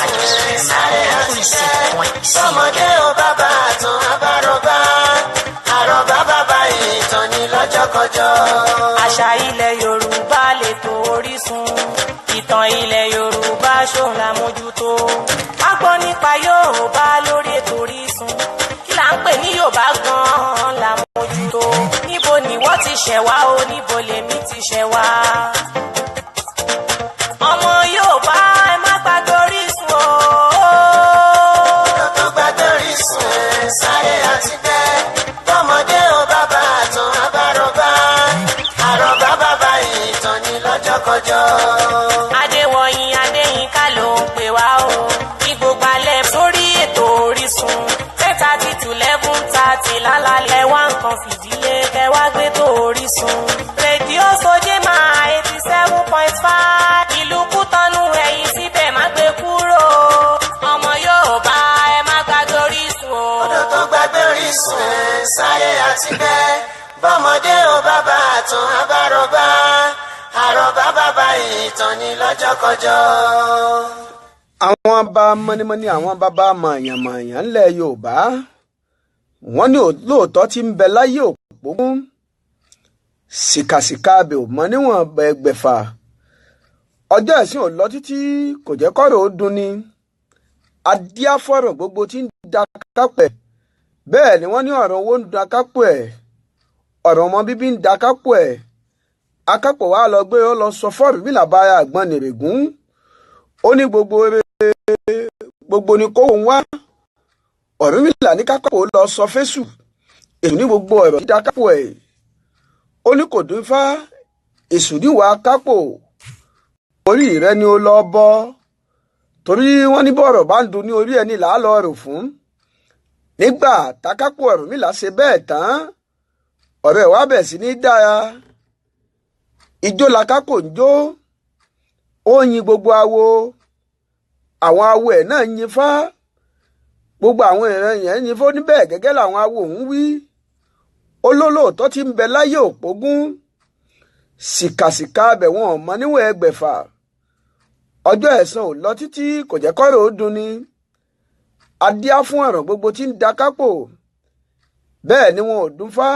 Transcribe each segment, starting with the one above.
orísun sáré àtijọ́ ọmọdé ò bàbá àtàn abárọ̀bá àrọ̀bá bàbá ìtàn ní lọ́jọ́kọjọ́. àṣà ilẹ̀ Yorùbá lètò Orísun, ìtàn ilẹ̀ Yorùbá ṣòun la mójútó. a gbọ́ nípa Yorùbá lórí ètò Orísun, kí là ń pè ní Yorùbá gan-an la mójútó. níbo ni wọ́n ti ṣẹ̀ wá o, níbo lèmi ti ṣẹ̀ wá. ọmọ Yorùbá ẹ má gbàgbé Orísun o. tó gbàgbé Orísun sáré àti bẹ́ẹ̀ bọ́mọdé ò bàbá àtàn abárọ̀bá àrọ̀bá bàbá ìtàn ní lọ́jọ́kọjọ́. Adewoyin Adeyinka ló ń pè wá o, ní gbogbo alẹ́ sórí ètò Orísun 10:30 to 11:30 lálálẹ́ wá nǹkan fìdílé kẹ́ wá gbé tó Orísun. rédíò Sojema 87.5 ìlú Kútọ́nù ẹ̀yìn síbẹ̀ má gbé kúrò. ọmọ Yorùbá ẹ má gbàgbé Orísun o. odò tó gbàgbé Orísun sáré àti bẹ́ẹ̀ bọ́mọdé ò bàbá àtàn abárọ̀bá àrọ̀bá bàbá ìtàn ní lọ́jọ́kọjọ́. àwọn bá mọ́nímọ́ní àwọn bàbá mọ̀ọ̀yàn-mọ̀ọ̀yàn ńlẹ̀ Yorùbá wọ́n ní lóòótọ́ tí ń bẹ láyé òpógún sìkàsìkà abẹ ò mọ níwọ̀n ẹgbẹ̀fà. ọjọ́ ẹ̀sìn ò lọ títí kò jẹ́ kọ́rọ̀ ó dùn ni. adíáfọ̀rọ̀ gbogbo tí ń da kápẹ́ bẹ́ẹ̀ ni wọ́n ní ọ̀rọ̀ owó ń da kápẹ́ ẹ̀ ọ̀rọ̀ ọmọ bíbí ń da kápẹ́ ẹ̀ akápò wa lọ gbé ó lọ sọ fọ́ọ̀rù bí làbáyà àgbọn nìrègún ó ní gbogbo ni kó ń wá Ọ̀rúnmìlà ní kápò lọ sọ fésù èṣù ní gbogbo ọ̀rọ̀ dídá kápò ẹ̀ ó ní kò dín fá èṣù níwà kápò orí rẹ ni ó lọ bọ́ torí wọ́n ní bọ́ọ̀rọ̀ bá ń dun ní orí ẹni là á lọ rò fún. nígbà tákápò Ọ̀rúnmìlà ṣe bẹ́ẹ̀ tán ọ̀rọ̀ ẹ̀ wá bẹ̀ sí ní dára ijó lakápò ń jó ó yin gbogbo awo àwọn awo ẹ̀ náà yin fá gbogbo àwọn ìran yẹn yin fó níbẹ̀ gẹ́gẹ́ làwọn awo òun wí olólóòtọ́ tí ń bẹ láyé òpógún sìkàsìkà abẹ̀ wọn mọ níwọ̀n ẹgbẹ̀fà. ọjọ́ ẹ̀san ò lọ títí kò jẹ́ kọ́rọ̀ ó dùn ni. adíá fún ọ̀rọ̀ gbogbo tí ń da kápò bẹ́ẹ̀ ni wọn ò dún fá.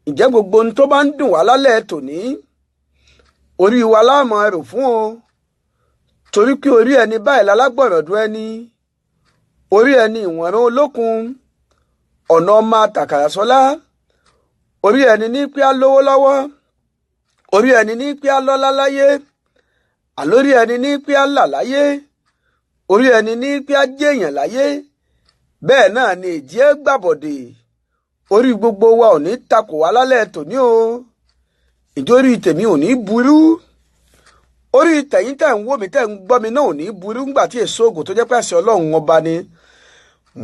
ǹjẹ́ gbogbo ohun tó bá ń dùn wá lálẹ́ tòní orí wa láàmú ẹrù fún o torí pé orí ẹni báyìí lálágbọ̀rọ̀dún ẹni orí ẹni ìwọ̀nrán olókun ọ̀nà ọmọ àtàkàrà sọ́lá orí ẹni ní pé á lówó lọ́wọ́ orí ẹni ní pé á lọ́lá láyé àlórí ẹni ní pé á là láyé orí ẹni ní pé á jẹ́yàn láyé bẹ́ẹ̀ náà ni èjì ẹ́ gbàbọ̀dè orí gbogbo wa ò ní takò wá lálẹ́ tòní o ìjórí tèmi ò ní burú orí tẹ̀yìn tẹ̀ ń wò mí tẹ̀ ń gbọ́ mi náà ò ní burú ńgbà tí èso ògùn tó jẹ́ pé àṣẹ Ọlọ́run ọba ni.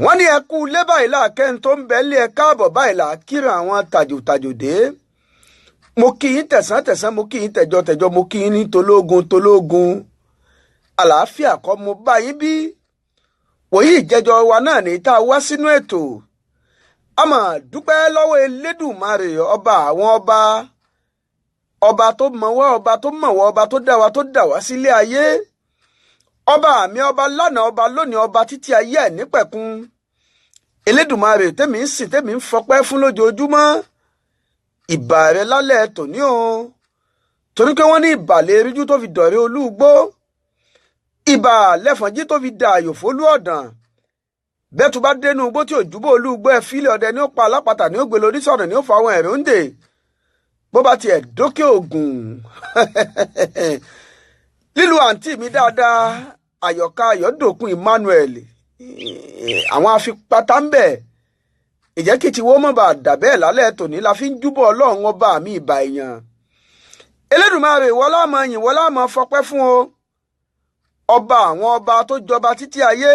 wọ́n ní ẹkú ilé báyìí láàkẹ́ni tó ń bẹ lé ẹ káàbọ̀ báyìí là kíran àwọn tàjòtàjò dé. mo kí yín tẹ̀sán mo kí yín tẹ̀jọ mo kí yín ní tológun àlàáfíà kọ́ mo bá yín bí. wòye ìjẹjọ wa náà ní tá a wá sínú ètò a máa dúpẹ́ lọ́wọ́ Elédùmarè ọba àwọn ọba tó mọ̀ wá ọba tó mọ̀ wá ọba tó dá wa sílé ayé ọba àmì ọba lánàá ọba lónìí ọba títí ayé ẹ̀ nípẹ̀kun Elédùmarè tèmi ń sìn tèmi ń fọpẹ́ fún lójoojúmọ́ ìbà rẹ lálẹ́ tòní o torí pé wọ́n ní ìbàlẹ̀ eríjú tó fi dọ̀rẹ́ olúgbó ìbà lẹ́fọ̀njí tó fi dà àyò fólú ọ̀dàn bẹ́ẹ̀ tó bá dénú igbó tí òjúbọ olúgbó ẹ fílẹ̀ ọdẹ ní ó pa alápàtà ní ó gbé lórí sọ̀rọ̀ ní ó fa àwọn ẹ̀rọ ń dè bó bá tiẹ̀ dókè ògùn lílu àǹtí mi dáadáa àyọ̀ká ayọ̀dòkun Emmanuel àwọn afipátá ń bẹ̀ ìjẹ́ kí tiwọ́ mọ̀ bá dà bẹ́ẹ̀ lálẹ́ tòní la fi ń júbọ̀ Ọlọ́run ọba mi ìbà èèyàn Elédùmarè ìwọ la máa yìn ìwọ la máa fọpẹ́ fún o ọba àwọn ọba tó jọba títí ayé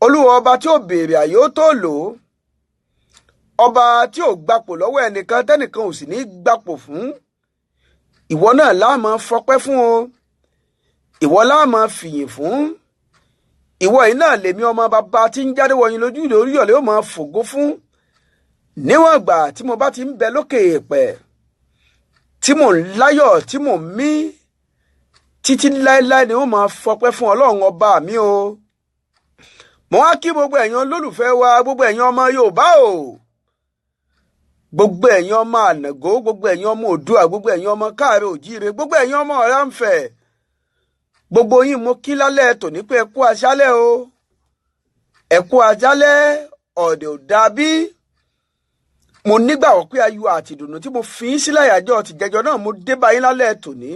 olúwa ọba tí ò béèrè àyè ó tó lò ó ọba tí ò gbapò lọ́wọ́ ẹnìkan tẹ́nìkan ò sì ní gbapò fún ìwọ náà la máa fọpẹ́ fún o ìwọ la máa fìyìn fún ìwọ yìí náà lèmi ọmọ bàbá tí ń jáde wọ̀nyí lójú lórí ọ̀lẹ́ ó máa fògo fún níwọ̀n ìgbà tí mo bá ti ń bẹ lókè èèpẹ̀ tí mò ń láyọ̀ tí mò ń mí títí láéláé ni wọ́n máa fọpẹ́ fún Ọlọ́run ọba mi o. mo wá kí gbogbo ẹ̀yin olólùfẹ́ wa, gbogbo ẹ̀yin ọmọ Yorùbá o, gbogbo ẹ̀yin ọmọ Ànàgó, gbogbo ẹ̀yin ọmọ Oòduà, gbogbo ẹ̀yin ọmọ Káàárọ̀ Oòjíire, gbogbo ẹ̀yin ọmọ Ọ̀rànfẹ̀, gbogbo yín mo kí lálẹ́ tòní pé ẹ kú àṣálẹ́ o, ẹ kú àṣálẹ́, ọ̀dẹ̀ ò dàbí. mo nígbàgbọ́ pé ayọ̀ àti ìdùnnú tí mo fi ń sílẹ̀ àyájọ́ ti jẹjọ náà mo dé bá yín lálẹ́ tòní.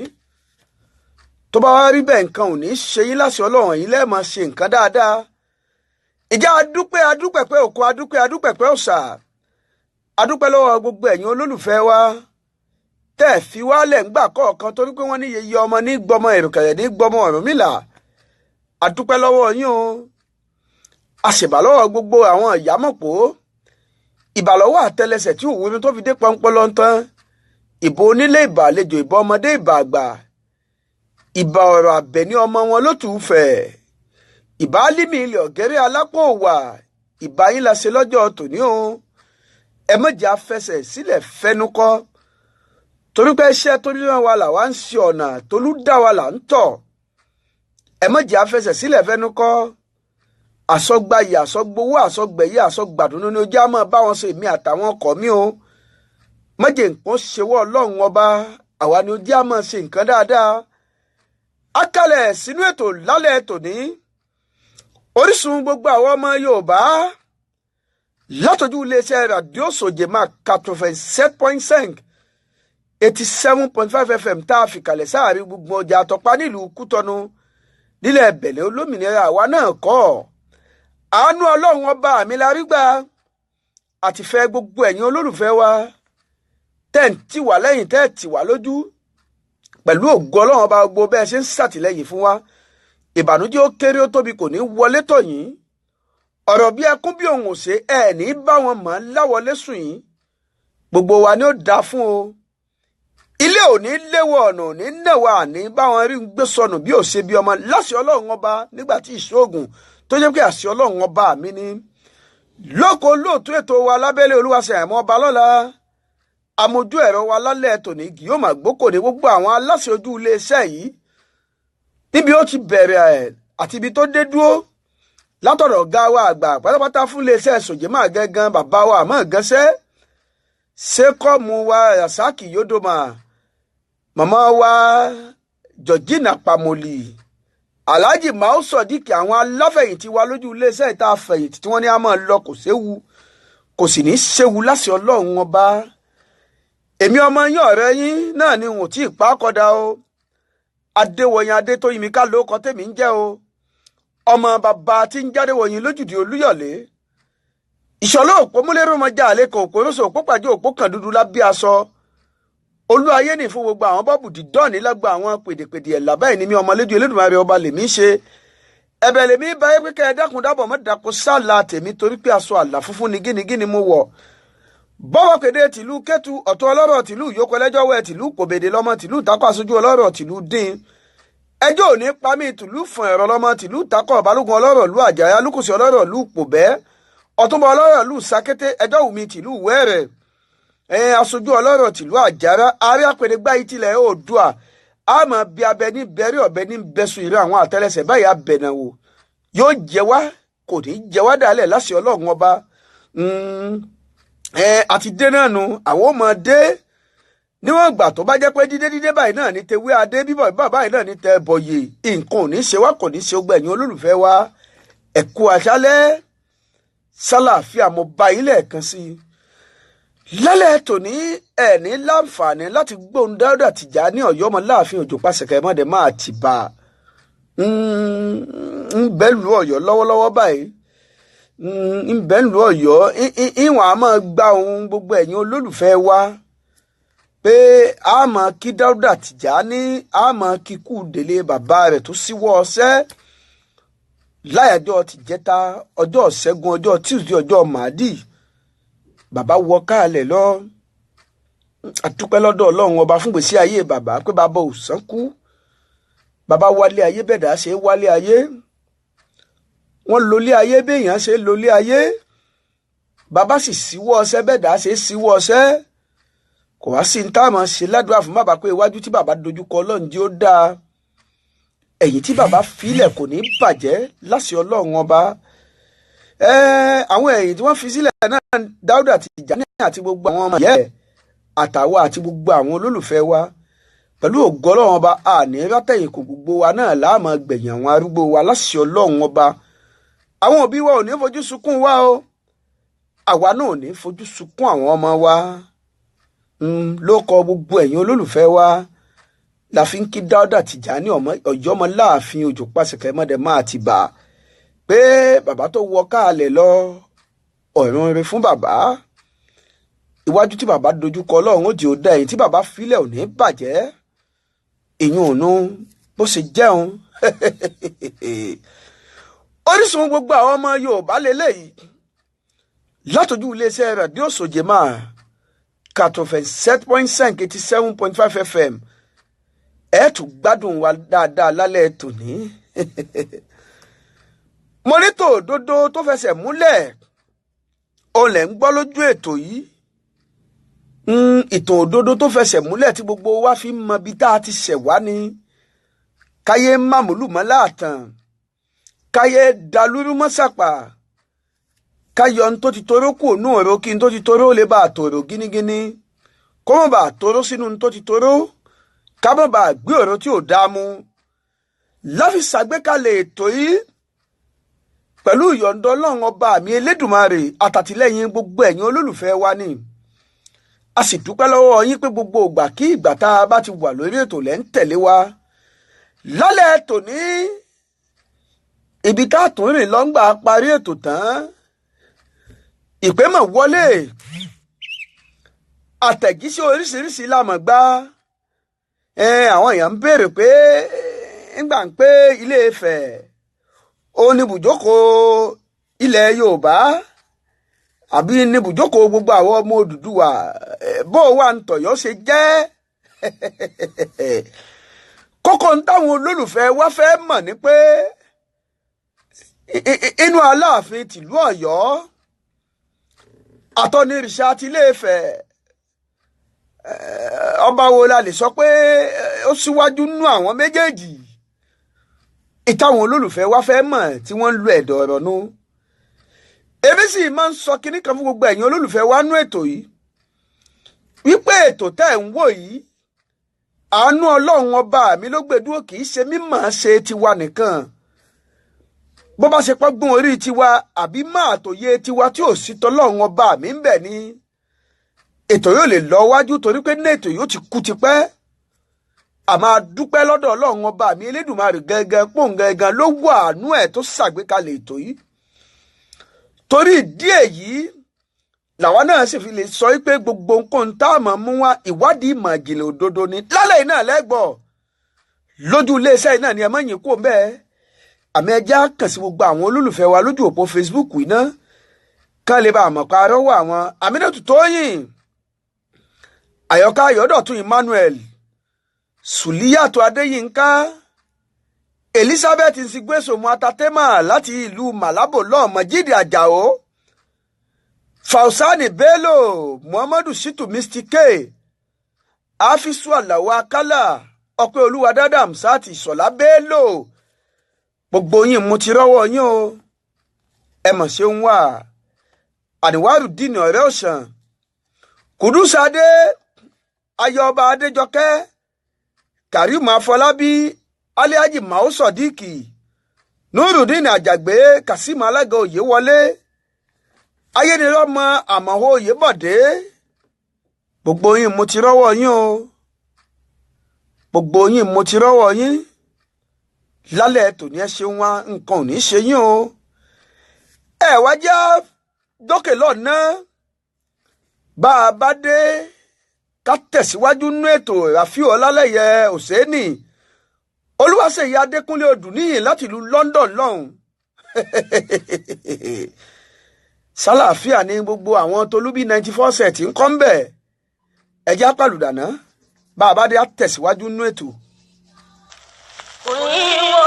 tó bá wá rí bẹ́ẹ̀ nǹkan ò ní ṣe yín láṣẹ Ọlọ́run, yín lẹ́ẹ̀ máa ṣe nǹkan dáadáa. ìjà adúpẹ́ pé òkun adúpẹ́ pé ọ̀sà, adúpẹ́ lọ́wọ́ gbogbo ẹ̀yin olólùfẹ́ wa tẹ́ ẹ̀ fi wálẹ̀ ńgbà kọ̀ọ̀kan torí pé wọ́n ní yeye ọmọ ní gbọmọ Èrùkẹ̀rẹ̀ ní gbọmọ Ọ̀rúnmìlà. adúpẹ́ lọ́wọ́ yín o. àṣèbà lọ́wọ́ gbogbo àwọn ìyámọ̀pó, ìbàlọ́wọ́ àtẹlẹsẹ̀ tí òwúrú tó fi dé pọnpọlọ tán, ìbò onílé ìbà àlejò, ìbà ọmọdé ìbà àgbà, ìbà ọ̀rọ̀ àbẹ̀ní ọmọ wọn ló tù ú fẹ̀, ìbà álímì ilẹ̀ ọ̀gẹ́rẹ́ alápò wà, ìbà yín la ṣe lọ́jọ́ tòní o. ẹ mọ̀jẹ̀ afẹsẹ̀ sílẹ̀ fẹnukọ́ torí pé iṣẹ́ tó ní wa là wá ń ṣe ọ̀nà tólú dá wa là ń tọ̀. ẹ mọ̀jẹ̀ afẹsẹ̀ sílẹ̀ fẹnukọ́ àsọgbàyè àsọgbowó àsọgbẹ̀yẹ àsọgbàdúnú ni ojú àmọ́ bá wọn ṣe èmi àtàwọn ọkọ̀ mi o. mọ̀jẹ̀ nǹkan ṣèwọ́ Ọlọ́run ọba, àwa ni ojú àmọ́ ṣe nǹkan dáadáa. akalẹ̀ sínú ètò lálẹ́ tòní Orísun gbogbo àwọn ọmọ Yorùbá látọjú iléeṣẹ́ rádíò Sojema 87.5 87.5 FM tá a fi kalẹ̀ sáàrin gbogbo ọjà àtọ́pá nílùú Kútọ́nù nílẹ̀ Bẹ̀lẹ̀ olómìnira. àwa náà kọ́ àánú Ọlọ́run ọba mi la rí gbà àti fẹ́ gbogbo ẹ̀yin olólùfẹ́ wa tẹ́ ń tì wá lẹ́yìn tẹ́ tì wá lójú pẹ̀lú ògo Ọlọ́run ọba gbogbo bẹ́ẹ̀ ṣe ń ṣàtìlẹ́yìn fún wa. ìbànújẹ́ ó kéré ó tóbi kò ní wọlé tọ̀ yín. ọ̀rọ̀ bí ẹkún bí òun ò ṣe ẹ̀ ní bá wọn mọ̀ láwọlé sùn yín. gbogbo wa ni ó dáa fún o. ilé ò ní léwọ̀, ọ̀nà ò ní nẹ̀wà, ní báwọn rí ń gbé sọnù bí ò ṣe bí ọmọ láṣẹ Ọlọ́run ọba nígbà tí ìṣòògùn tó jẹ́ pé àṣẹ Ọlọ́run ọba mi ni. lóko lóòtú ètò wa lábẹ́lẹ̀ Olúwaṣẹ́ àìmọ́ ọba lọ́la, amójú ẹ̀rọ wa lálẹ́ tòní yóò máa gbókò ní gbogbo àwọn aláṣẹ ojú iléeṣẹ́ yìí níbi ó ti bẹ̀rẹ̀ ẹ̀ àti ibi tó dé dúró, látọ̀dọ̀ ọ̀gá wa àgbà pátápátá fún iléeṣẹ́ Sojema gángan bàbá wa àmọ́ gánṣẹ́ ṣékọ́mù wa Rasaki Yodoma, màmá wa Georgina Pamoli, Alhaji Mao Sodiq, àwọn aláfẹ̀yìntì wa lójú iléeṣẹ́ ìta fẹ̀yìntì tí wọ́n ní a máa lọ kò séwu kò sì ní séwu láṣẹ Ọlọ́run ọba. èmi ọmọ yín ọ̀rẹ́ yín náà ni wọn ò tí ì pa á kọ́dà o. Adéwòyìn Adétóyìnmí ká ló kọ tèmi ń jẹ́ o. ọmọ bàbá tí ń jáde wòyìn lójúde Olúyọ̀lé. ìṣọ̀lá òpó múlẹ́rọ̀ mọ́jà àlékò òpó lóṣù òpó pàjẹ́ òpó kan dúdú lábí aṣọ. olú ayé ní fún gbogbo àwọn bọ́ọ̀bù dídọ́ọ̀nì lágbà àwọn pèdèpèdè ẹ̀ làbáyé ní mi ọmọlédè Olódùmarè ọba lèmi ṣe. ẹ̀bẹ̀ lèmi bá yẹ pé kẹ́ ẹ dákun dábọ̀ mọ́ dàkó sálà tèmi torí pé aṣọ àlà funfun ni gínigíni mo wọ̀. bọ́wọ́ kéde tìlú Kétu ọ̀tún ọlọ́rọ̀ tìlú Ìyókù ẹlẹ́jọ́wẹ́ tìlú Pòbèdè lọ́mọ tìlú Ìtákọ̀ aṣojú ọlọ́rọ̀ tìlú Dín. ẹjọ́ òní pamí tìlú Fún ẹ̀rọ lọ́mọ tìlú Ìtákọ̀ balógun ọlọ́rọ̀ lú Àjàyà Lúkùsì ọlọ́rọ̀ lú Pòbẹ́ ọ̀túnbọ̀ ọlọ́rọ̀ lú Sákété ẹjọ́ Wùmí tìlú Wẹ́rẹ̀ aṣojú ọlọ́rọ̀ tìlú Àjàrà ààrẹ àpèrègbà ìtìlẹ̀ Oòduà àmọ́ bí abẹ ní bẹ̀rẹ̀ ọ̀bẹ ní bẹ́sùn ìrẹ́ àwọn àtẹlẹsẹ̀ báyìí abẹ̀nàwò yóò jẹ wá kò ní jẹ wá dálẹ̀ láṣẹ Ọlọ́run ọba. àti dé náà nu àwọn ọmọ dé níwọ̀n ìgbà tó bá jẹ́ pé dídé báyìí náà ní tewé adé bíbọ̀ báyìí náà ní tẹ bọ̀yè nǹkan ò ní ṣe wá kò ní ṣe ó gbẹ̀yìn olólùfẹ́ wa. ẹ kú àṣálẹ́ sálàáfíà mo bá yín lẹ́ẹ̀kan sí i lálẹ́ tòní ẹ̀ ní láǹfààní láti gbóhùn Dáúdà Tìjání Ọ̀yọ́ ọmọ láàfin òjò pàṣẹkẹ mọ́dẹ máa ti bá ń bẹ́ lu Ọ̀yọ́ lọ́wọ́lọ́wọ́ báyìí ń bẹ́ lu Ọ̀yọ́ ìwọ̀n a máa gba ohun gbogbo ẹ̀yin olólùfẹ́ wa pé a máa kí Dáúdà Tìjání a máa kí kú délé bàbá rẹ̀ tó síwọ́ ọsẹ́ láyàjọ́ tìjẹta ọjọ́ Ṣẹ́gun ọjọ́ Tuesday ọjọ́ Màdí bàbá wọ káàlẹ̀ lọ. àdúpẹ́ lọ́dọ̀ Ọlọ́run ọba fún gbèsè ayé bàbá pé bàbá ò sánkú, bàbá wálé ayé bẹ̀dá ṣe wálé ayé, wọ́n lólé ayé béèyàn ṣe lólé ayé, bàbá sì síwọ́ ọṣẹ́ bẹ̀dá ṣe síwọ́ ọṣẹ́. kò wá sí ní táàmù ṣe ládùúgbà fún bàbá pé iwájú tí bàbá dojúkọ Ọlọ́run jí ó dáa. ẹ̀yìn tí bàbá filẹ̀ kò ní bàjẹ́ láṣẹ Ọlọ́run ọba. Àwọn ẹ̀yìn tí wọ́n fi sílẹ̀ náà Dáúdà Tìjàní àti gbogbo àwọn ọmọ yẹ́ àtàwọn àti gbogbo àwọn olólùfẹ́ wa pẹ̀lú ògo Ọlọ́run ọba àní rátẹ̀yìn kò gbogbo wa náà láàmú gbẹ̀yìn àwọn arúgbó wa láṣẹ Ọlọ́run ọba. Àwọn òbí wa ò ní fojú sunkún wa o, àwa náà ò ní fojú sunkún àwọn ọmọ wa. Ló kọ gbogbo ẹ̀yin olólùfẹ́ wa la fi ń kí Dáúdà Tìjàní ọ̀yọ́mọ láàfin òjò pàṣẹkẹ́ mọ́dẹ máa ti bà pé bàbá tó wọ káàlẹ̀ lọ ọ̀run rere fún bàbá. Iwájú tí bàbá dojúkọ Ọlọ́run ó di ó dá ẹ̀yìn tí bàbá filẹ̀ ò ní bàjẹ́. Ìyún òun bó ṣe jẹun. Orísun gbogbo àwọn ọmọ Yorùbá lélẹ́yìí látọjú iléeṣẹ́ rédíò Sojema 87.5 87.5 FM. Ẹ tún gbádùn wa dáadáa lálẹ́ tòní. Mo ní tòdodo tó fẹsẹ̀ múlẹ̀ ó lẹ̀ ń gbọ́ lójú ètò yìí. Ìtàn òdodo tó fẹsẹ̀ múlẹ̀ tí gbogbo wa fi mọ bí tá a ti ṣẹ̀ wá ni. Káyé mámúlùmọ́ láàtàn, káyé dalúrú mọ́sàpà, káyọ̀ ń tó ti toró kù ònú òró kí n tó ti toró lè bá àtòrò gínígíní, kó mọ̀ bá àtòró sínú ń tó ti toró, ká mọ̀ bá gbé òró tí ò dáa mu. Láfi ṣàgbékalẹ̀ ètò yìí pẹ̀lú ìyọ̀ǹda Ọlọ́run ọba mi Elédùmarè àtàtìlẹ́yìn gbogbo ẹ̀yin olólùfẹ́ wa ni. A sì dúpẹ́ lọ́wọ́ yín pé gbogbo ìgbà kí ìgbà tá a bá ti wà lórí ètò lẹ́ ń tẹ̀lé wa. Lálẹ́ tòní ibi tá a tún rìn lọ́ngbà parí ètò tán ìpè mọ̀ wọlé, àtẹ̀jíṣẹ́ oríṣiríṣi la mọ̀ gbà. Àwọn èèyàn ń béèrè pé ńgbà ń pé Ilé Ifẹ̀ ó ní ibùjókòó ilẹ̀ Yorùbá àbí ní ibùjókòó gbogbo àwọn ọmọ Odùduwà, bó wà ń tọ̀yọ́ ṣe jẹ́. Kókó ń táwọn olólùfẹ́ wa fẹ́ mọ̀ ni pé inú Aláàfin tìlú Ọ̀yọ́ àtọ́nirìṣà ti Ilé Ifẹ̀, ọba wo la lè sọ pé ó síwájú nú àwọn méjèèjì. Ìtàwọn olólùfẹ́ wa fẹ́ mọ̀ tí wọ́n ń lo ẹ̀dọ̀ ọ̀rọ̀ nú. Èmi sì máa ń sọ kinní kan fún gbogbo ẹ̀yin olólùfẹ́ wa nú ètò yìí wípé ètò tẹ́ ń wò yìí àánú Ọlọ́run ọba mi ló gbé dúró, kì í ṣe mímọ̀ ṣe tiwa nìkan. Bó bá ṣe pọ́gbọ́n orí tiwa àbí máa tòye tiwa tí ò sí tọ́lọ́run ọba mi ń bẹ̀ ni ètò yóò lè lọ wájú, torí pé ní ètò yóò ti kú tipẹ́. A máa dúpẹ́ lọ́dọ̀ Ọlọ́run ọba mi Elédùmarè gẹ́gẹ́ pòun gẹ́gẹ́ ló wà àánú ẹ̀ tó ṣàgbékalẹ̀ ètò yìí. Torí ìdí èyí làwa náà sì fi lè sọ pé gbogbo nǹkan tá a mọ̀ mú wá ìwádìí ìmọ̀ ìjìnlẹ̀ òdodo ni. Lálẹ́ yìí náà lẹ́gbọ̀ọ́ lójú iléeṣẹ́ yìí náà ni ẹ mọ̀ yín kó bẹ́ẹ̀. Àmì ẹja kàn sí gbogbo àwọn olólùfẹ́ wa lójú òpó Facebook yìí náà kán lè bá àmọ̀ pa arọ́wọ́ àwọn Aminatu Tóyìn, Àyọ̀ká Ayọ̀dọ̀tún Emmanuel, Sùlíyàtò Adéyínká, Elizabeth Nsigbesomu Atatema láti ìlú Malabo Mọ̀jídì Àjàó, Fausani Bello, Muhammadu Shitu Mistike, Afisu Alawo Akala, Ọpẹ́ Olúwa Dádàm Sáàtì Ìṣọ̀lá Bello. Gbogbo yín mo ti rọ́wọ́ yín o, ẹ mọ̀ ṣe ń wà. Àníwárù dínì ọ̀rẹ́ òṣàn, Kùdùsádé, Ayọ̀ọba Adéjọkẹ́, Kàrímù Afọlábí, Aliaji Mao Sọdíkì, Nurudeen Àjàgbé, Kasimu Alága Oyèwọlé, Ayénirọ́mọ Àmọ̀hó Oyèbọ̀dé. Gbogbo yín mo ti rọ́wọ́ yín o, gbogbo yín mo ti rọ́wọ́ yín. Lálẹ́ tòní ẹ ṣeun wá, nǹkan ò ní ṣe yín o. Ẹ wá já dókè lọ́nà bá a bá dé ká tẹ̀síwájú nú ètò Rafiu Ọlálẹ́yẹ Òsénì Olúwaṣèyí Adékúnlé Odùníyìn láti ìlú London lọ́hùn. Sálàáfíà ní gbogbo àwọn Tolúbí 94 set ń kọ́ ń bẹ̀. Ẹjẹ́ apàlùdàná bá a bá dé á tẹ̀síwájú nú ètò. Oníwó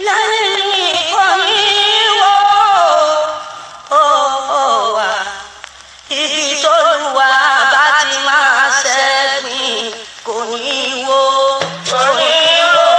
lẹ́yìn oníwó wà ibi tó lùwà bá ti máa ṣẹ́gbìn kò ní wó. Oníwó.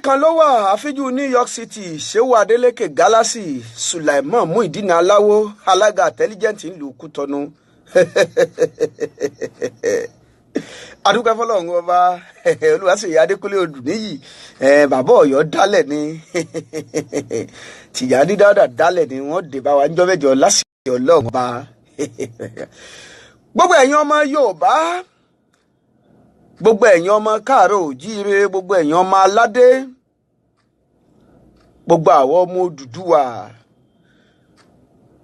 kan ló wà àfíjú New York City Ṣéwù Adélékè Gálásì Sulaiman Muideen Aláwó alága intelligent ìlú Kútọ̀nù adúpẹ́ fọlọ́run ọba Olúwaṣèyí Adékúnlé Odùníyì bàbá Ọ̀yọ́ dálẹ̀ ni Tìjàní Dáúdà dálẹ̀ ni wọ́n dé bá wa ń jọ́mẹ́jọ lásìkò Ọlọ́run ọba gbogbo ẹ̀yin ọmọ Yorùbá gbogbo ẹ̀yin ọmọ káàárọ̀ òjíire gbogbo ẹ̀yin ọmọ aládé gbogbo àwọn ọmọ Odùduwà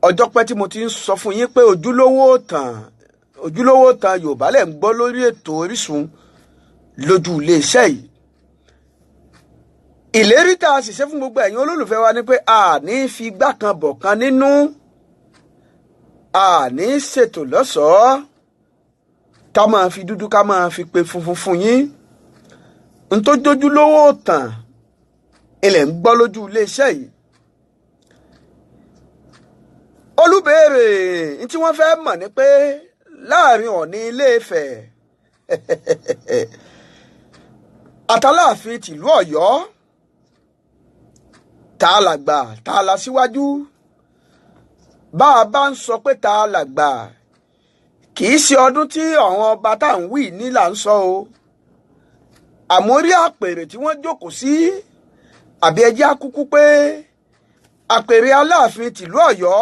ọjọ́ pẹ́ tí mo ti ń sọ fún yín pé ojúlówó tàn Yorùbá lẹ̀ ń gbọ́ lórí ètò Orísun lójú iléeṣẹ́ yìí ìlérí tá a sì ṣe fún gbogbo ẹ̀yin olólùfẹ́ wa ni pé a ní fi igbá kan bọ̀ kan nínú a ní ṣètò lọ́sọ̀ọ́ ká máa fi dúdú ká máa fi pe funfun fún yín n tó jójúlówó tàn ilẹ̀ ń gbọ́ lójú iléeṣẹ́ yìí olùbéèrè tí wọ́n fẹ́ mọ̀ ni pé láàrin Ọọ̀ni Ilé-Ifẹ̀ àtàláàfin tìlú Ọ̀yọ́ tá a làgbà tá a la síwájú bá a bá ń sọ pé tá a làgbà kì í ṣe ọdún tí àwọn ọba tá à ń wí ní là ń sọ o àmórí àpèrè tí wọ́n jókòó sí àbí ẹjẹ́ akúkú pé àpèrè Aláàfin tìlú Ọ̀yọ́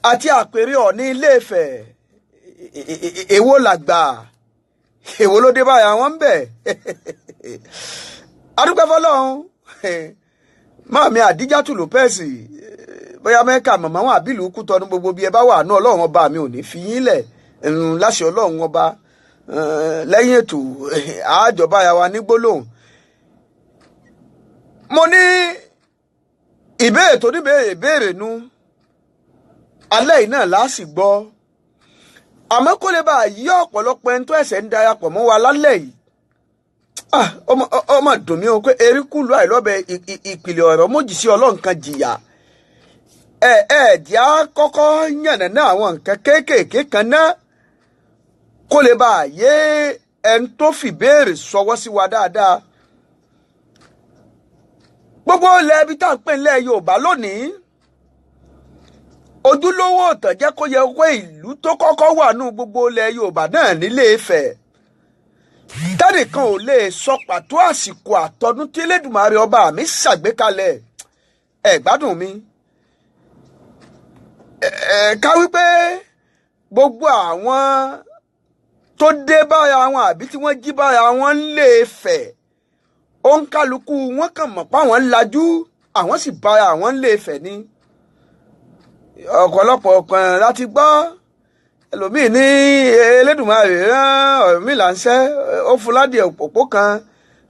àti àpèrè Ọọ̀ni Ilé-Ifẹ̀ èwo làgbà èwo ló dé báyà wọn ń bẹ̀ adúpẹ́ fọlọ́run máàmi Àdíjátù Lópẹ́sì bóyá Mẹ́kà màmá wọn àbílù Kútọ̀nù gbogbo bí ẹ bá wà náà Ọlọ́run ọba mi ò ní fi yín lẹ̀ láṣẹ Ọlọ́run ọba lẹ́yìn ètò àjọba ya wa ní gbólóhùn mo ní ìbéèrè tó ìbéèrè nu alẹ́ yìí náà láàsì gbọ́ àmọ́ kó lè bá yí ọ̀pọ̀lọpọ̀ ẹni tó ẹ̀sẹ̀ ń darapọ̀ mọ́ wa lálẹ́ yìí ọmọ dùn mí o pé erékùlù àìlọ́bẹ ìpìlẹ̀ ọ̀rọ̀ mójì sí Ọlọ́run kan jìyà ẹ̀ẹ́dì á kọ́kọ́ yànnàná àwọn nǹkan kéékèèké kan náà kó lè bá yé ẹni tó fìbéèrè sọwọ́ sí wa dáadáa gbogbo ilẹ̀ ibi tá à ń pè nílẹ̀ Yorùbá lónìí ojúlówó ìtàn jẹ́ kó yẹ pé ìlú tó kọ́kọ́ wà nù gbogbo ilẹ̀ Yorùbá náà nílé Ifẹ̀ tẹ́nìkan ò lè sọ pàtó àsìkò àtọdún tí Elédùmarè ọba mi ṣàgbékalẹ̀ ẹ̀ gbádùn mi ká wípé gbogbo àwọn tó dé bára wọn àbí tí wọ́n jí bára wọn lé Ifẹ̀ òǹkálukú wọn kàn mọ̀ pé àwọn lajú àwọn sì bára àwọn lé Ifẹ̀ ni ọ̀pọ̀lọpọ̀ kan láti gbọ́ ẹlòmíì ní Elédùmarè rán Ọ̀rúnmìlà láǹṣẹ́ ó fún ládìẹ òpópó kan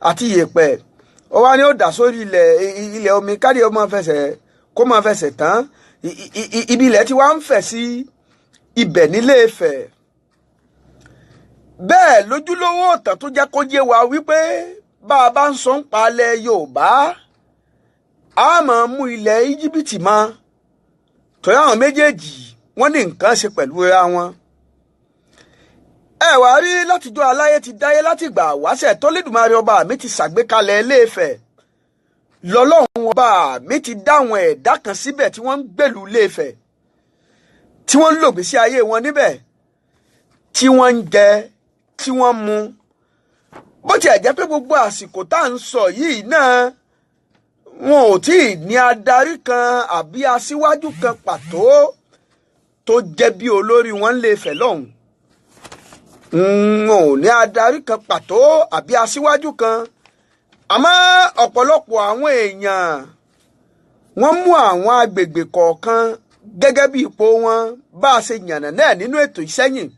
àti yèèpẹ̀ ó wá ní ó dà sórí ilẹ̀ omi kárí ó kó máa fẹsẹ̀ tán ibi ilẹ̀ tí wá ń fẹ̀ sí ibẹ̀ nílé Ifẹ̀ bẹ́ẹ̀ lójúlówó ọ̀tàn tó jẹ́ kó yé wa wípé bá a bá ń sọ ń palẹ̀ Yorùbá a máa mú ilẹ̀ Íjíbítì mọ́ torí àwọn méjèèjì wọ́n ní nǹkan ṣe pẹ̀lú ra wọn ẹ wá rí látijọ́ aláyé ti dáyé láti gbà wáṣẹ̀ tó Lédùmarè ọba mi ti ṣàgbékalẹ̀ Ilé Ifẹ̀ lọ́lọ́run ọba mi ti dá àwọn ẹ̀dá kan síbẹ̀ tí wọ́n ń gbèlú Ilé Ifẹ̀ tí wọ́n ń lògbèsí ayé wọn níbẹ̀ tí wọ́n ń jẹ tí wọ́n mu bó tiẹ̀ jẹ́ pé gbogbo àsìkò tá à ń sọ yìí náà wọn ò tí ì ní adarí kan àbí aṣíwájú kan pàtó tó jẹ́ bí olórí wọn Ilé Ifẹ̀ lọ́hùn wọn ò ní adarí kan pàtó àbí aṣíwájú kan àmọ́ ọ̀pọ̀lọpọ̀ àwọn èèyàn wọ́n mú àwọn agbègbè kọ̀ọ̀kan gẹ́gẹ́ bí ipò wọn bá a ṣe yànnà náà nínú ètò ìṣẹ́yìn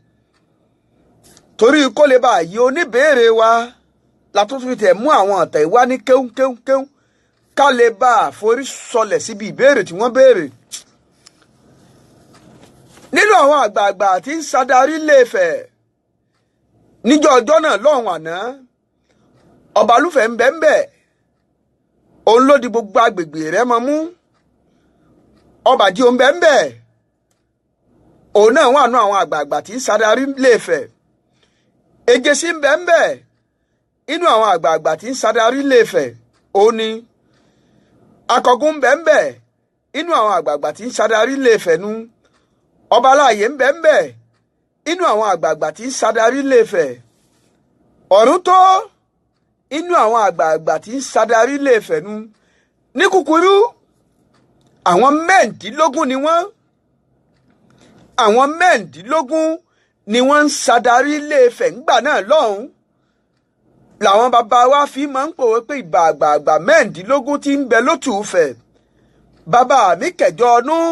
torí kó lè bá yí oníbèérè wa látúntún tẹ̀ mú àwọn ọ̀tẹ̀ ìwá ní kéhùn ká lè bá a forí sọlẹ̀ síbi ìbéèrè tí wọ́n béèrè nínú àwọn àgbààgbà tí ń ṣàdarí Ilé Ifẹ̀ níjọ́ ọjọ́ náà lọ́hùn àná Ọbalúfẹ̀ ń bẹ òun ló di gbogbo agbègbè rẹ̀ mọ́ mú Ọbàdí òun bẹ òun náà wà nù àwọn àgbààgbà tí ń ṣàdarí Ilé Ifẹ̀ Èjèṣí ń bẹ inú àwọn àgbààgbà tí ń ṣadarí Ilé-Ifẹ̀ ó ní Akọ̀gun ńbẹ̀ńbẹ̀ inú àwọn àgbààgbà tí ń ṣadarí Ilé-Ifẹ̀ nu Ọba Aláàyè ńbẹ̀ńbẹ̀ inú àwọn àgbààgbà tí ń ṣadarí Ilé-Ifẹ̀ Ọ̀rúntó inú àwọn àgbààgbà tí ń ṣadarí Ilé-Ifẹ̀ nu ní kúkúrú àwọn mẹ́ǹdínlógún ni wọ́n ni wọ́n ń ṣadarí Ilé-Ifẹ̀ ńgbà náà lọ́hùn làwọn bàbá wa fi máa ń pòwe pé ìbà àgbààgbà mẹ́ǹdínlógún tí ń bẹ lótù Ifẹ̀ bàbá mi kẹjọ ọdún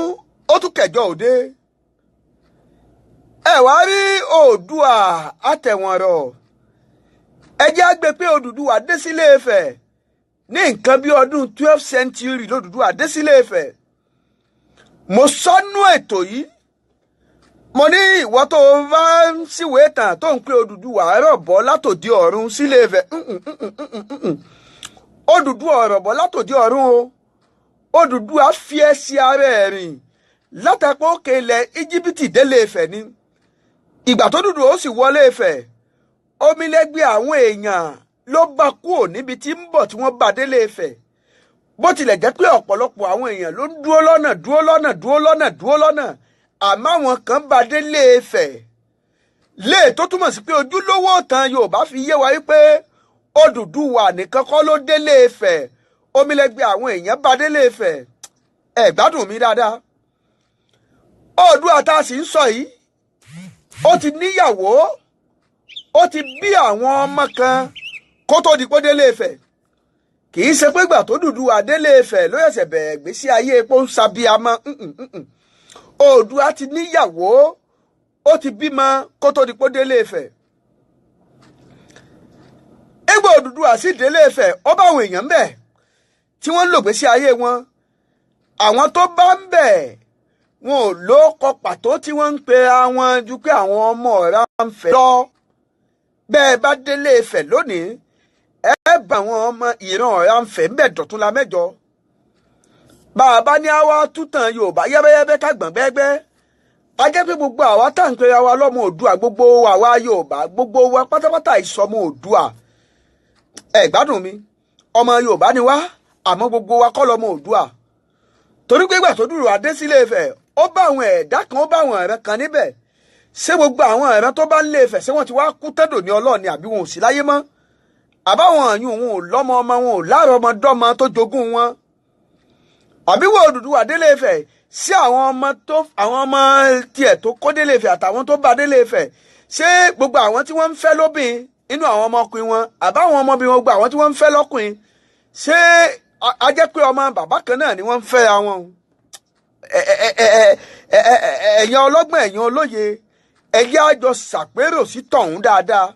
ó tún kẹjọ òde ẹ wá rí Oòduà àtẹ̀wọ̀nrọ̀ ẹ jẹ́ á gbé pé Odùduwà dé sí Ilé-Ifẹ̀ ní nǹkan bí ọdún 12th century l'Odùduwà dé sí Ilé-Ifẹ̀ mo sọnù ètò yìí mo ní ìwọ tó bá ń síwèé tàn tó ń pe Odùduwà rọ̀bọ̀ látòdì ọ̀run sí Ilé-Ifẹ̀ Odùduwà rọ̀bọ̀ látòdì ọ̀run o Odùduwà fi ẹsẹ̀ ara ẹ̀ rìn látàpọ̀ òkè ilẹ̀ Íjíbítì dé Ilé-Ifẹ̀ ni ìgbà tó Odùduwà ó sì wọlé Ifẹ̀ omilẹ́gbẹ́ àwọn èèyàn ló bá kúrò níbi tí ń bọ̀ tí wọ́n bá dé Ilé-Ifẹ̀ bó tilẹ̀ jẹ́ pé ọ̀pọ̀lọpọ̀ àwọn èèyàn ló ń dúró lọ́nà àmọ́ àwọn kan bá dé Ilé-Ifẹ̀ léè tó túmọ̀ sí pé ojúlówó ìtàn Yorùbá fi yé wa wípé Odùduwà nìkan kọ́ ló dé Ilé-Ifẹ̀ omilẹ́gbẹ́ àwọn èèyàn bá dé Ilé-Ifẹ̀ ẹ gbádùn mi dáadáa Oòduà tá a sì ń sọ yìí ó ti níyàwó ó ti bí àwọn ọmọ kan kó tó di pé dé Ilé-Ifẹ̀ kì í ṣe pé gbà tó Odùduwà dé Ilé-Ifẹ̀ ló ṣẹ̀ṣẹ̀ bẹ̀rẹ̀ gbésí ayé epo ń sabíamọ́ Oòduà ti níyàwó ó ti bímọ kó tó di pé dé Ilé-Ifẹ̀ ẹgbẹ́ Odùduwà sì dé Ilé-Ifẹ̀ ó bá àwọn èèyàn ń bẹ̀ tí wọ́n ń lò gbésí ayé wọn àwọn tó bá ń bẹ̀ wọn ò lóko pàtó tí wọ́n ń pe àwọn ju pé àwọn ọmọ ọ̀rá ń fẹ́ lọ bẹ́ẹ̀ bá dé Ilé-Ifẹ̀ lónìí ẹ bá àwọn ọmọ ìran ọ̀rá ń fẹ́ ń bẹ̀ dọ̀túnla mẹ́jọ bàbá ní àwa tútàn Yorùbá yẹ́bẹ́yẹ́bẹ́ kágbọ̀n gbẹ́gbẹ́ a jẹ́ pé gbogbo àwa tá à ń pera wa lọ́mọ Oòduà gbogbo àwa Yorùbá gbogbo wa pátápátá ìsọmọ Oòduà ẹ gbádùn mi ọmọ Yorùbá ni wá àmọ́ gbogbo wa kọ́ lọ́mọ Oòduà torí pé ìgbà tó Odùduwà dé sí Ilé-Ifẹ̀ ó bá àwọn ẹ̀dá kan ó bá àwọn ìran kan níbẹ̀ ṣé gbogbo àwọn ìran tó bá ń Ilé-Ifẹ̀ ṣé wọ́n ti wá kú tẹ́dọ̀ ní Ọlọ́run ni àbí wọn ò sí láyé mọ́ àbáwọn àyùn wọn ò lọ́mọ ọmọ wọn ò láàrọ̀ ọmọdọ́mọ tó jogún wọn àbí wo Odùduwà dé Ilé-Ifẹ̀ sí àwọn ọmọ tiẹ̀ tó kó dé Ilé-Ifẹ̀ àtàwọn tó bá dé Ilé-Ifẹ̀ ṣé gbogbo àwọn tí wọ́n ń fẹ́ lóbìn inú àwọn ọmọkùnrin wọn àbáwọn ọmọbìnrin wọn gbogbo àwọn tí wọ́n ń fẹ́ lọ́kùnrin ṣé a jẹ́ pé ọmọ bàbá kan náà ni wọ́n ń fẹ́ àwọn ẹ̀yin ọlọ́gbọ́n ẹ̀yin olóye ẹ̀yà àjọ ṣàpérò sí tọ̀hún dáadáa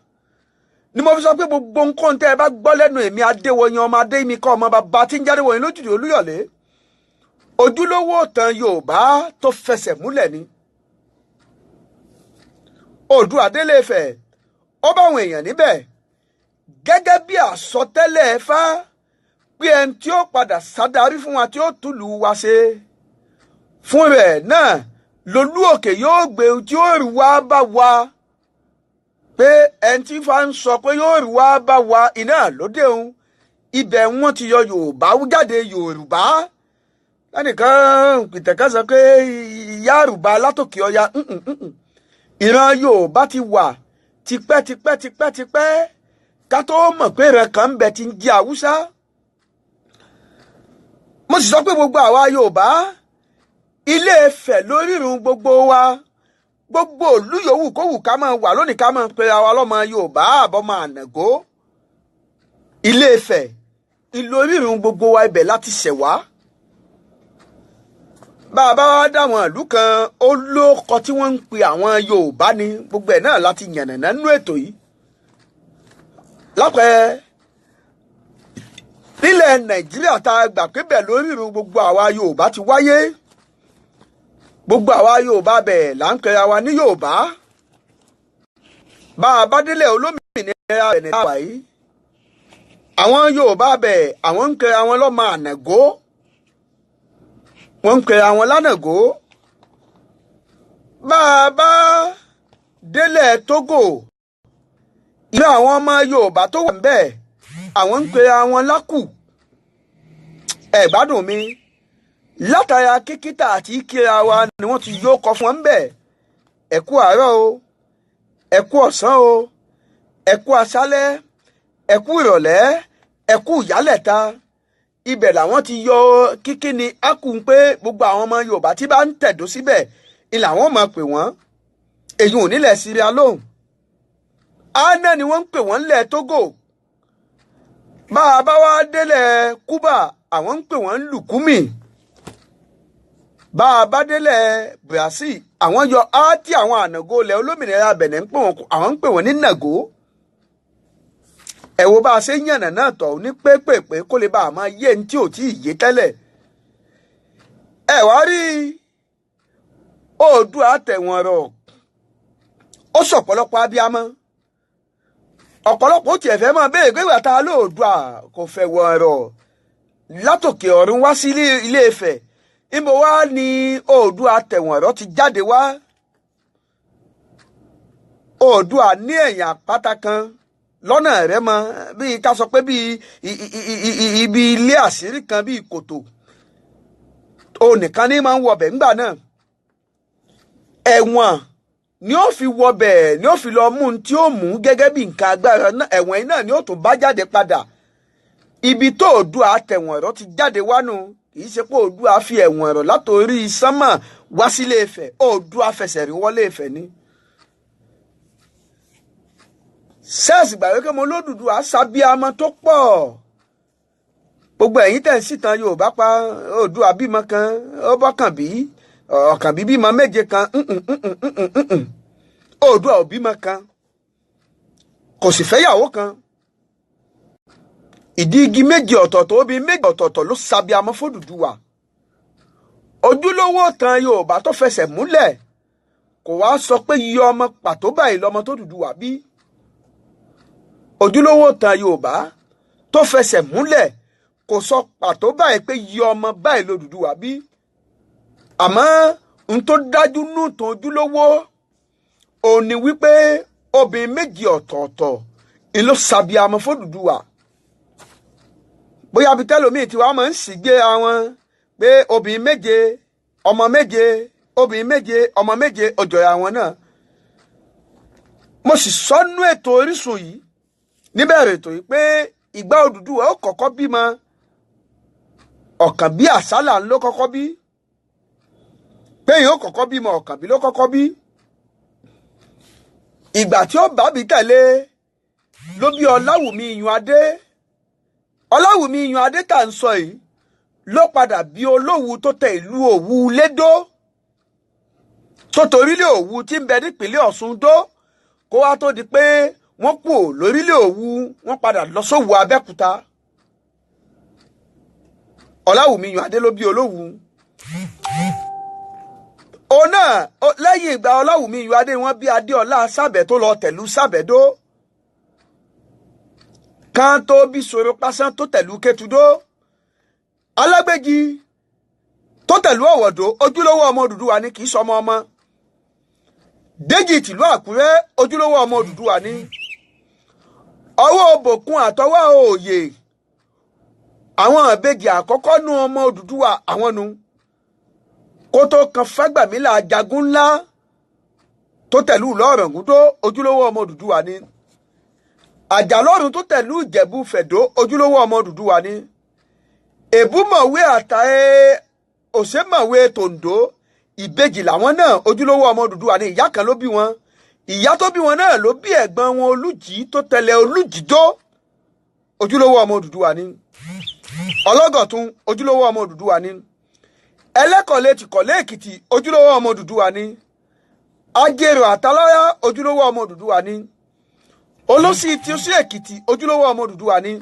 ni mo fi sọ pé gbogbo nǹkan tẹ́ ẹ bá gbọ́ lẹ́nu èmi Adéwoyin ọmọ Adéyìnká ọmọ bàbá tí ń jáde wọ̀nyí lójúde Olúyọ̀lé ojúlówó ìtàn Yorùbá tó fẹsẹ̀ múlẹ̀ ni Oòduà dé Ilé-Ifẹ̀ ó bá àwọn èèyàn níbẹ̀ gẹ́gẹ́ bí àsọtẹ́lẹ̀ Ẹ̀fá pé ẹni tí ó padà ṣàdarí fún wa tí ó túlù wa ṣe fún rẹ̀ náà lolú òkè yóò gbé tí ó rí wá bá wa pé ẹni tí fa ń sọ pé yóò rí wá bá wa iná lóde òun ibẹ̀ wọ́n ti yọ Yorùbá jáde Yorùbá lẹ́nìkan pìtẹ́kẹ́ sọ pé ìyá Yorùbá látòkè ọya ìran Yorùbá ti wà tipẹ́ ká tó mọ̀ pé ìran kan ń bẹ tí ń jẹ́ Haúsá mo sì sọ pé gbogbo àwa Yorùbá Ilé-Ifẹ̀ lórírun gbogbo wa gbogbo ìlú yòówù kówù ká máa wà lónìí ká máa pe àwa lọ́mọ Yorùbá àbọ̀mọ Ànàgó Ilé-Ifẹ̀ ìlórírun gbogbo wa ibẹ̀ láti ṣẹ̀ wá bàbá wa dáwọn ìlú kan ó lóko tí wọ́n ń pe àwọn Yorùbá ní gbogbo ẹ̀ náà láti yànnàná nínú ètò yìí lápẹ́ nílẹ̀ Nàìjíríà tá a gbà pé bẹ̀ lórírun gbogbo àwa Yorùbá ti wáyé gbogbo àwa Yorùbá bẹ̀ là ń pera wa ní Yorùbá bá a bá délẹ̀ olómìnira Benin wà yìí àwọn Yorùbá bẹ̀ àwọn ń pera wọn lọ́mọ Ànàgó wọ́n ń pera wọn lánàgó bá a bá délẹ̀ Tógò ìlú àwọn ọmọ Yorùbá tó wà níbẹ̀ àwọn ń pe àwọn lákù ẹ gbádùn mi látara kíkítà àti kíra wa ni wọ́n ti yóò kọ fún wọn níbẹ̀ ẹ kú àárọ̀ o ẹ kú ọ̀sán o ẹ kú aṣálẹ́ ẹ kú ìrọ̀lẹ́ ẹ kú ìyálẹ̀ta ibẹ̀ làwọn ti yọ kíkí ni a kù ń pé gbogbo àwọn ọmọ Yorùbá tí bá ń tẹ̀dó síbẹ̀ ni làwọn máa pè wọ́n èyí ò nílẹ̀ Sierra Leone àná ni wọ́n ń pè wọ́n lẹ̀ Togo bá a bá wá délẹ̀ Cuba àwọn ń pè wọ́n lùkúmì bá a bá délẹ̀ Brazil àwọn yọ áátí àwọn ànàgó ilẹ̀ olómìnira Benin àwọn ń pè wọ́n ní nàgó ẹ wo bá a ṣe ń yànnà náà tọ̀ ní pépèpé kó lè bá a máa yé ní tí ò tí ì yé tẹ́lẹ̀ ẹ wá rí Oòduà tẹ̀wọ̀n rọ̀ ó sọ̀pọ̀lọpọ̀ abiyamọ ọ̀pọ̀lọpọ̀ ó tiẹ̀ fẹ́ máa béèrè pé ìgbà tá a lóòdùà kò fẹ́ wọ̀n rọ̀ látòkè ọ̀run wá sí Ilé Ifẹ̀ níbo wá ní Oòduà tẹ̀wọ̀n rọ̀ ti jáde wá Oòduà ní ẹ̀yìn àpáta kan lọ́nà Rẹ́mọ bíi ká sọ pé bíi ibi ilé àṣírí kan bíi kòtò òun nìkan ní máa ń wọbẹ̀ ńgbà náà ẹ̀wọ̀n ni ó fi wọbẹ̀ ni ó fi lọ mú un tí ó mú gẹ́gẹ́ bí nǹkan agbára náà ẹ̀wọ̀n yìí náà ni ó tún bá jáde padà ibi tó Oòduà tẹ̀wọ̀n ẹ̀rọ ti jáde wánu kì í ṣe pé Oòduà fi ẹ̀wọ̀n ẹ̀rọ látòrí sánmà wá sí Ilé Ifẹ̀ Oòduà fẹsẹ̀ rí wọlé Ifẹ̀ ni. sẹ́ẹ̀sì gbàgbé kí mo lódùduwà sábíàmọ́ tó pọ̀ gbogbo ẹ̀yin tẹ̀ ń sìtàn Yorùbá pa Oòduà bímọ kan ó bọ́kàn bí ọ̀kàn bí bímọ méje kan Oòduà ò bímọ kan kò sì fẹ́yàwó kan ìdí igi méje ọ̀tọ̀ọ̀tọ̀ obìnrin méje ọ̀tọ̀ọ̀tọ̀ ló sábíàmọ́ f'Odùduwà ojúlówó tan Yorùbá tó fẹsẹ̀ múlẹ̀ kò wá sọ pé iye ọmọ pàtó báyìí lọmọ t'Odùduwà bí ojúlówó tan Yorùbá tó fẹsẹ̀ múlẹ̀ kò sọ pàtó báyìí pé iye ọmọ báyìí l'Odùduwà bí àmọ́ n tó dájú nù tán ojúlówó òun ni wípé obìnrin méjì ọ̀tọ̀ọ̀tọ̀ ni ló sábíàmọ́ f'Odùduwà bóyá bí tẹ́lómi tí wàá máa ń sì gbé àwọn pé obìnrin méje ọmọ méje obìnrin méje ọmọ méje ọjọ́ àwọn náà mo sì sọnú ètò Orísun yìí níbẹ̀rẹ̀ ètò yìí pé ìgbà Odùduwà ó kọ́kọ́ bímọ ọ̀kàn bí àsálà ló kọ́kọ́ bí pé yìí ó kọ́kọ́ bímọ ọ̀kàn bí ló kọ́kọ́ bí ìgbà tí ó bá bí tẹ̀lé ló bí Ọláwùmí Iyùn-adé Ọláwùmí Iyùn-adé tà ń sọ yìí ló padà bí Olówu tó tẹ ìlú Òwu lédó tó torílẹ̀ Òwu tí ń bẹ nípìnlẹ̀ Ọ̀ṣun dó kó wá tó di pé wọ́n kú lórílẹ̀ Òwu wọ́n padà lọ sówù Abẹ́òkúta Ọláwùmí Iyùn-adé ló bí Olówu òun náà lẹ́yìn ìgbà Ọláwùmí Iyùn-adé wọ́n bí Adéọlá Sábẹ̀ tó lọ tẹ̀lú Sábẹ̀dó kan tó bí Soro Pásán tó tẹ̀lú Kétúdó Alágbèjì tó tẹ̀lú Ọ̀wọ̀dó ojúlówó ọmọ Odùduwà ni kì í sọmọ ọmọ Déjì tìlú Àkúrẹ́ ojúlówó ọmọ Odùduwà ni ọwọ́ Bòkun àtọwọ́ Òòyè àwọn ìbejì àkọ́kọ́ nu ọmọ Odùduwà àwọn nu kó tó kan Fágbàmílà Jagun ńlá tó tẹ̀lú Ìlọ̀ràngúndó ojúlówó ọmọ Odùduwà ni Àjàlọ́run tó tẹ̀lú Ìjẹ̀bú Fẹ̀dó ojúlówó ọmọ Odùduwà ni Èbúmọ̀wé àtàé Òṣèmọ̀wé Tòǹdó ìbejì làwọn náà ojúlówó ọmọ Odùduwà ni ìyá kan ló bí wọn ìyá tó bí wọn náà ló bí ẹ̀gbọ́n wọn Olújì tó tẹ̀lé Olújìdó ojúlówó ọmọ Odùduwà ni Ọlọ́gọ̀tún ojúlówó ọmọ Odùduwà ni Ẹlẹ́kọ̀lé tìkọ̀lé Èkìtì ojúlówó ọmọ Odùduwà ni Ajérò Àtàláyá ojúlówó ọmọ Odùduwà ni Olósì tí ó sí Èkìtì ojúlówó ọmọ Odùduwà ni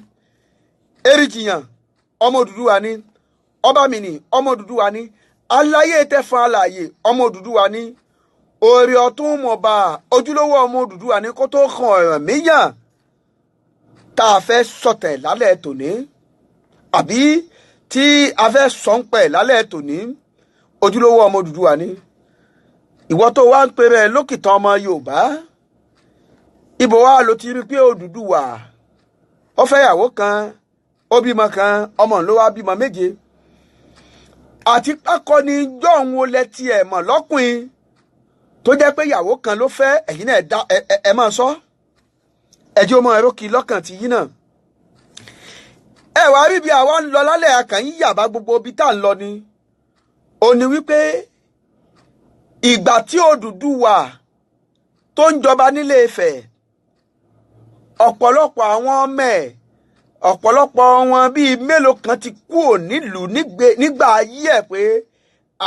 Èrìjìyàn ọmọ Odùduwà ni Ọbàmìnì ọmọ Odùduwà ni Aláyé Tẹ̀fọ̀n Alààyè ọmọ Odùduwà ni Òrè Ọ̀tún Mọ̀bà ojúlówó ọmọ Odùduwà ni kó tó kan Ọ̀rànmíyàn tá a fẹ́ sọ̀tẹ̀ lálẹ́ tòní àbí tí a fẹ́ sọ̀npẹ̀ lálẹ́ tòní ojúlówó ọmọ Odùduwà ni ìwọ tó wá ń pèrè lókìtàn ọmọ Yorùbá ibo wa ló ti rí pé Odùduwà ó fẹ́ ìyàwó kan ó bímọ kan ọmọ ló wá bímọ méje àti akọni jọ̀hún olè tiẹ̀ mọ̀ lọ́kùnrin tó jẹ́ pé ìyàwó kan ló fẹ́ ẹ̀yin náà ẹ máa sọ ẹjọ́ ọmọ ẹ̀rọ kì í lọ́kàn ti yín náà ẹ wá rí bí àwa ń lọ lálẹ́ akàn yín yàbá gbogbo ibi tá à ń lọ ni ó ní wípé ìgbà tí Odùduwà tó ń jọba nílé Ifẹ̀ ọ̀pọ̀lọpọ̀ àwọn ọmọ ẹ̀ ọ̀pọ̀lọpọ̀ wọn bíi mélòó kan ti kúrò nílùú nígbà ayé ẹ̀ pé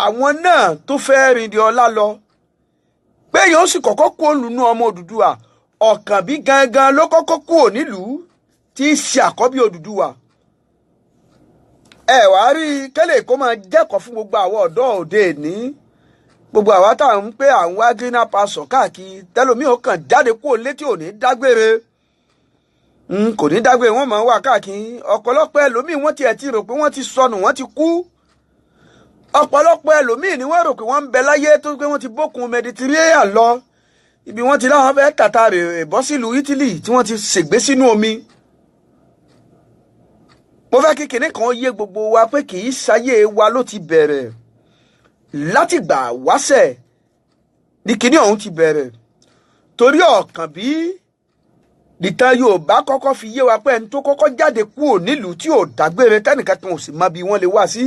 àwọn náà tó fẹ́ rìn di ọlá lọ pé yóò sì kọ́kọ́ kú olùnú ọmọ Odùduwà Ọ̀kànbí gangan ló kọ́kọ́ kúrò nílùú tí í ṣe àkọ́bí Odùduwà ẹ wá rí kẹ́lẹ́ kó máa jẹ́kọ̀ọ́ fún gbogbo àwọn ọ̀dọ́ òde ní gbogbo àwa tá à ń pé à ń wá greener pasture káàkiri tẹlomi ò kàn jáde kúrò létí òní dágbére kò ní dágbére wọn máa ń wà káàkiri ọ̀pọ̀lọpọ̀ ẹlòmíì wọ́n tiẹ̀ ti rò pé wọ́n ti sọnù wọ́n ti kú ọ̀pọ̀lọpọ̀ ẹlòmíì ni wọ́n rò pé wọ́n ń bẹ láyé tó pé wọ́n ti bókun Mediterranean lọ ibi wọ́n ti láwọn fẹ́ tàta rè bọ́ sílùú Italy tí wọ́n ti ṣègbé sínú omi mo fẹ́ kí kinní kan yé gbogbo wa pé kì í ṣayé wa ló ti bẹ̀rẹ̀ látìgbà wáṣẹ̀ ní kinní ọ̀hún ti bẹ̀rẹ̀ torí Ọ̀kànbí nìtàn Yorùbá kọ́kọ́ fi yé wa pé ẹni tó kọ́kọ́ jáde kúrò nílùú tí ò dágbére tẹ́nìkan kan ò sì mọ bí wọ́n lè wá sí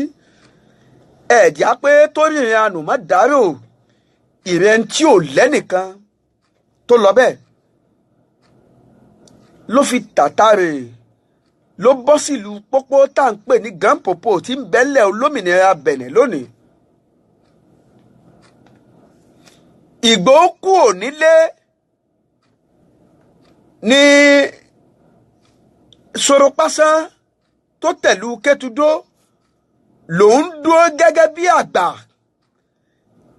ẹ̀já pé torí ìrìn àánú má dárò ìrìn tí ò lẹ́nìkan tó lọ bẹ́ẹ̀ ló fi tàtàrè ló bọ́ sílùú pópó tá à ń pè ní Gàǹpòpò tí ń bẹ́lẹ̀ olómìnira Bẹ̀nẹ̀ lónìí Ìgbòho kúrò nílé ní Soropásán tó tẹ̀lú Kétúndó lòún dúró gẹ́gẹ́ bí àgbà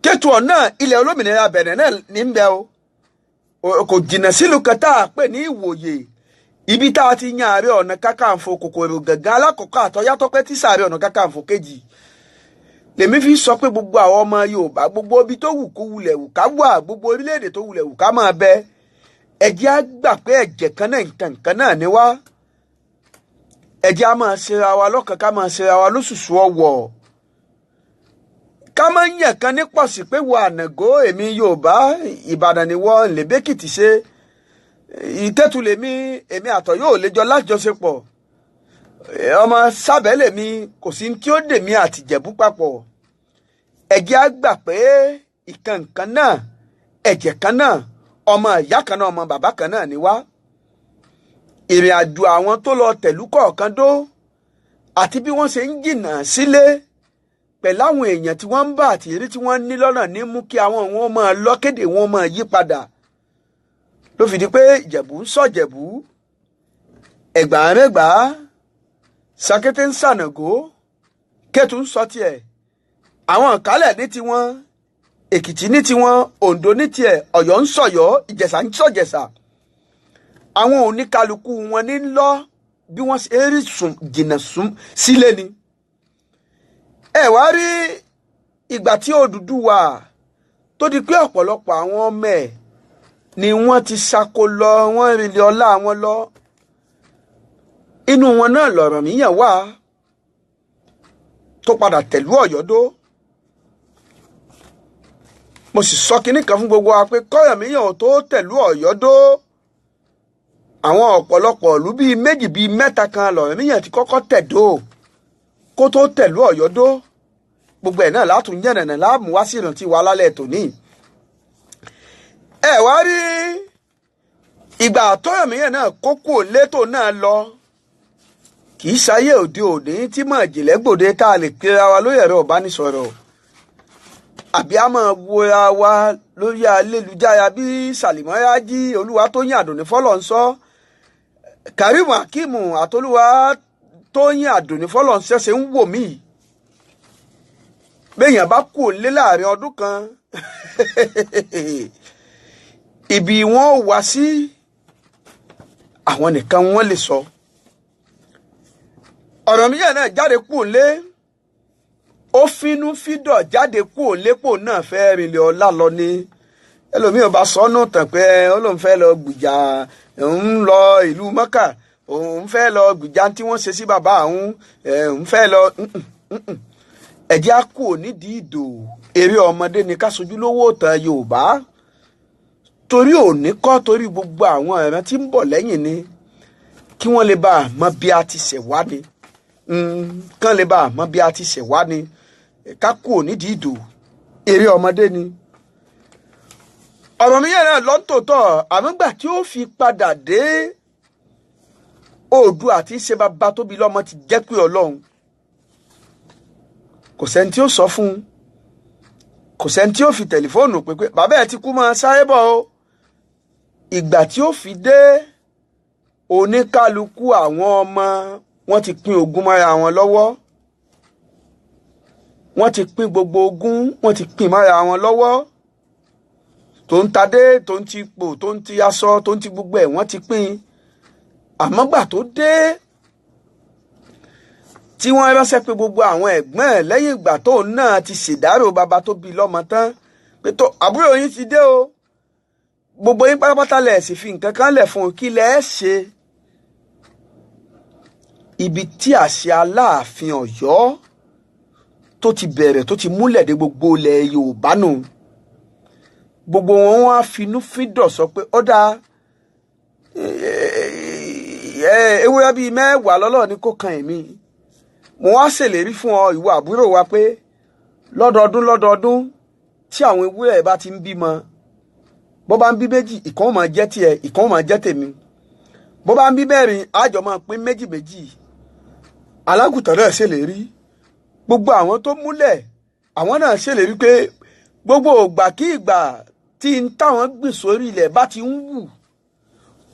Kétu ọ̀nà ilẹ̀ olómìnira Bẹ̀nẹ̀ náà ní ń bẹ o kò jìnnà sílùú kan tá a pè ní Ìwòye ibi tá a ti yan Ààrẹ Ọ̀nà Kakanfò kòkòrò gàngán alákọ̀ọ́kọ́ àtọ́yátọ́ pé tí sàárẹ̀ Ọ̀nà Kakanfò kejì lèmi fi sọ pé gbogbo àwọn ọmọ Yorùbá gbogbo ibi tó wù kó wulẹ̀ wù ká wà gbogbo orílẹ̀-èdè tó wulẹ̀ wù ká máa bẹ ẹ̀jẹ̀ á gbà pé ẹ̀jẹ̀ kan náà nǹkan náà ni wá ẹ̀jẹ̀ á máa ṣera wa lọ́kàn ká máa ṣera wa lóṣùṣù ọwọ̀ ká máa ń yàn kan ní pọ̀sí pé wo ànàgó èmi Yorùbá Ìbàdàn ni wọ́n lèbékìtì ṣe Ìtẹ́tù lèmi èmi àtọ̀ yóò lè jọ lájọṣepọ̀ ọmọ Sábẹ́ lèmi kò sí tí ó dèmi àtìjẹ̀bú papọ̀ ẹ̀jẹ̀ á gbà pé ìkànkan náà ẹ̀jẹ̀ kan náà ọmọ ìyá kan náà ọmọ bàbá kan náà ni wá ìrìn àjò àwọn tó lọ tẹ̀lú kọ̀ọ̀kan dó àti bí wọ́n ṣe ń jìnnà sílé pẹ̀lú àwọn èèyàn tí wọ́n ń bá àti ìrí tí wọ́n ní lọ́nà ní mú kí àwọn wọn máa lọ́kéde wọn máa yí padà ló fi di pé Ìjẹ̀bú ń sọ̀jẹ̀bú Ẹ̀gbá ń rẹ́gbá Sàkété ń sànàgó Kétu ń sọ tiẹ̀ àwọn Ìkálẹ̀ ní tiwọn Èkìtì ní tiwọn Oǹdó ní tiẹ̀ Ọ̀yọ́ ń sọ̀yọ́ Ìjẹ̀ṣà ń sọ̀jẹ̀ṣà àwọn oníkálukú wọn ní lọ bí wọ́n ṣe rí jìnnà sílé ni ẹ wá rí ìgbà tí Odùduwà tó di pé ọ̀pọ̀lọpọ̀ àwọn ọmọ ẹ̀ ni wọ́n ti ṣako lọ wọ́n rìnlẹ̀ ọlá wọn lọ inú wọn náà l'Ọ̀rànmíyàn wà tó padà tẹ̀lú Ọ̀yọ́ dó mo sì sọ kinní kan fún gbogbo wa pé k'Ọ̀rànmíyàn tó tẹ̀lú Ọ̀yọ́ dó àwọn ọ̀pọ̀lọpọ̀ ìlú bíi méjì bíi mẹ́ta kan l'Ọ̀rànmíyàn ti kọ́kọ́ tẹ̀dó kó tó tẹ̀lú Ọ̀yọ́ dó gbogbo ẹ̀ náà látún yànnànà láàmú wá sí ìrántí wa lálẹ́ tòní ẹ wá rí ìgbà t'Ọ̀rànmíyàn náà kókó létò náà lọ kì í ṣayé òde òní tí mọ̀ ìjìnlẹ̀ gbòde tá a lè pera wa lórí ẹ̀rọ ìbánisọ̀rọ̀ àbí a máa wora wa lórí ayélujára bí Sàlìmọ́rájí Olúwatóyìn Àdùnní Fọlọ́nsọ́ Karim Hakeem àtolúwatóyìn Àdùnní Fọlọ́nsọ́ ṣe ń wò mí béèyàn bá kú òǹlé láàrin ọdún kan ibi wọn wá sí àwọn nìkan wọn lè sọ Ọ̀rànmíyàn náà jáde kú òǹlé ó fínú fídọ̀ jáde kú òǹlé pò náà fẹ́ rìnlẹ̀ ọlá lọ ní ẹlòmíì bá sọnù tàn pé ó lóun fẹ́ lọ gbìjà òun lọ ìlú Mọ́kà, òun fẹ́ lọ gbìjà tí wọ́n ṣe sí bàbá òun fẹ́ lọ ẹ̀jẹ̀ á kú nídìí ìdò eré ọmọdé ni ká sojú lówó ìtàn Yorùbá torí òní kọ́ torí gbogbo àwọn ìran tí ń bọ̀ lẹ́yìn ni kí wọ́n lè bá a mọ bí a ti ṣẹ̀ wá ni kán lè bá a mọ bí a ti ṣẹ̀ wá ni ká kú nídìí ìdò eré ọmọdé ni. ọ̀rọ̀ mi yẹn náà lọ́tòótọ́ àmọ́gbà tí ó fi padà dé Oòduà àti ṣe bàbá tóbi lọ́mọ ti jẹ́ pé Ọlọ́run kò sẹ́ni tí ó sọ fún un, kò sẹ́ni tí ó fi tẹlifóònù pé bàbá ẹ̀ ti kú mọ́ sáré bọ̀ o. ìgbà tí ó fi dé oníkálukú àwọn ọmọ wọn ti pín ogún mọ́ra wọn lọ́wọ́, wọ́n ti pín gbogbo ogún, wọ́n ti pín mọ́ra wọn lọ́wọ́, tó ń tadé, tó ń ti ipò, tó ń ti aṣọ, tó ń ti gbogbo ẹ̀ wọ́n ti pín. àmọ́ gbà tó dé tí wọ́n ránṣẹ́ pé gbogbo àwọn ẹ̀gbọ́n ẹ̀ lẹ́yìn ìgbà tóun náà ti ṣèdárò bàbá tó bí lọ́mọ tán pé tó àbúrò yín ti dé o, gbogbo yín pátápátá lẹ̀ sì fi nǹkan kan lẹ̀ fún kí lẹ̀ ṣe. ibi tí àṣẹ Aláàfin Ọ̀yọ́ tó ti bẹ̀rẹ̀ tó ti múlẹ̀ dé gbogbo ilẹ̀ Yorùbá nù. gbogbo wọn wá finú fídọ̀ sọ pé ó dáa ewúrẹ́ bíi 10 lọ́lọ́ ní kó kan èmi. mo wá ṣèlérí fún ọ ìwọ àbúrò wa pé lọ́dọọdún tí àwọn ewúrẹ́ bá ti ń bímọ, bó bá ń bí 2 ìkan ó máa jẹ́ tiẹ̀, ìkan ó máa jẹ́ tèmi. bó bá ń bí 4 àjọ máa pín 2. alágùntàn náà ṣèlérí, gbogbo àwọn tó múlẹ̀ àwọn náà ṣèlérí pé gbogbo ìgbàkígbà tí ń táwọn gbìn sórí ilẹ̀ bá ti ń wù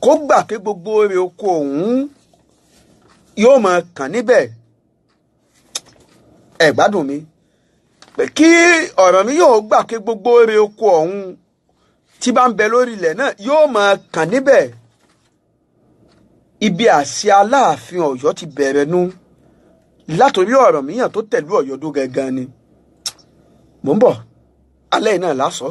kó gbà pé gbogbo èrè oko òun yóò máa kàn níbẹ̀. ẹ gbádùn mi pé kí ọ̀rọ̀ mi yóò gbà pé gbogbo èrè oko òun tí bá ń bẹ lórí ilẹ̀ náà yóò máa kàn níbẹ̀. ibi àṣẹ Aláàfin Ọ̀yọ́ ti bẹ̀rẹ̀ nu látòrí ọ̀rọ̀ míyàn tó tẹ̀lú Ọ̀yọ́ dó gangan ni. mò ń bọ̀ alẹ́ yìí náà lásọ.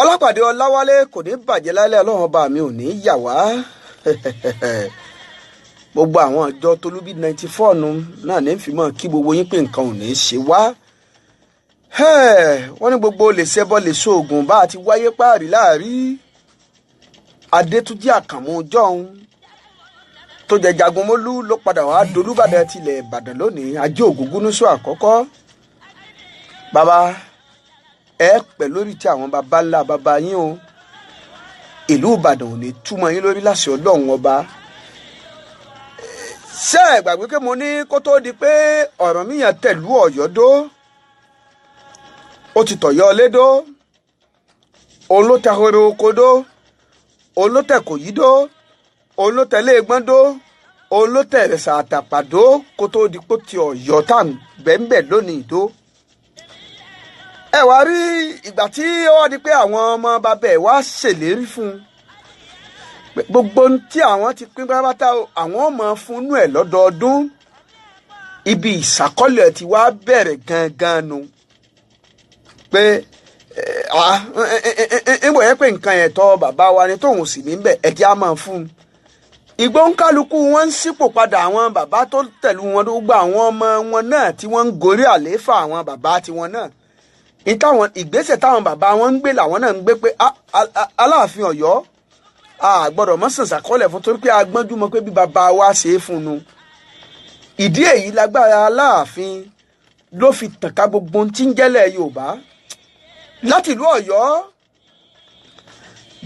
Ọlápàdé Ọláwálé kò ní bàjẹ́ lálẹ́ Ọlọ́run ọba mi ò ní yà wá. gbogbo àwọn àjọ Tolúbí 94 nu náà ní fi mọ́ kí gbogbo yín pé nǹkan ò ní ṣe wá. wọ́n ní gbogbo lè ṣẹbọ lè ṣoògùn bá a ti wáyé páàrí láàrí. Adétúnjí Àkànmú jọ̀hún tó jẹ́ Jagunmólú ló padà wá dolúbàdàn tilẹ̀ Ìbàdàn lónìí, Ajé Ògúngúnnísọ̀ àkọ́kọ́. bàbá ẹ pẹ̀ lórí tí àwọn baba ńlá baba yín o, ìlú Ìbàdàn ò ní túmọ̀ yín lórí láṣẹ Ọlọ́run ọba. ṣé ẹ gbàgbé pé mo ní kó tó di pé Ọ̀rànmíyàn tẹ̀lú Ọ̀yọ́ dó, ó ti tọ̀yọ́ lédó, òun ló tẹ horo oko dó, òun ló tẹ Kòyí dó, òun ló tẹ Léègbọ́n dó, òun ló tẹ Ìrẹsà Àtàpà dó kó tó di pé ti Ọ̀yọ́ tá à ń bẹ́ẹ̀ lónìí dó. ẹ wá rí ìgbà tí ó wá di pé àwọn ọmọ bàbá ẹ̀ wá ṣèlérí fún un gbogbo tí àwọn ti pín pátápátá àwọn ọmọ fúnnú ẹ̀ lọ́dọọdún ibi ìṣàkọọ́lẹ̀ ti wá bẹ̀rẹ̀ gangan nu pé ìwọ yẹ pé nǹkan ẹ̀tọ́ bàbá wa ni tóun sì ní bẹ̀ ẹ̀jẹ̀ á máa fún un ìgbóǹkálukú wọn ń sípò padà àwọn bàbá tó tẹ̀lú wọn tó gba àwọn ọmọ wọn náà tí wọ́n ń gorí àlééfà àwọn bàbá tiwọn náà ìgbésẹ̀ táwọn bàbá wọn ń gbé làwọn náà ń gbé pé Aláàfin Ọ̀yọ́ a gbọ́dọ̀ mọ́ sàn ṣàkọọ́lẹ̀ fún torí pé a gbọ́njú mọ́ pé bí bàbá wa ṣe é fún un ìdí èyí lágbára Aláàfin ló fi tàn ká gbogbo ohun tí ń jẹ́lẹ̀ Yorùbá láti ìlú Ọ̀yọ́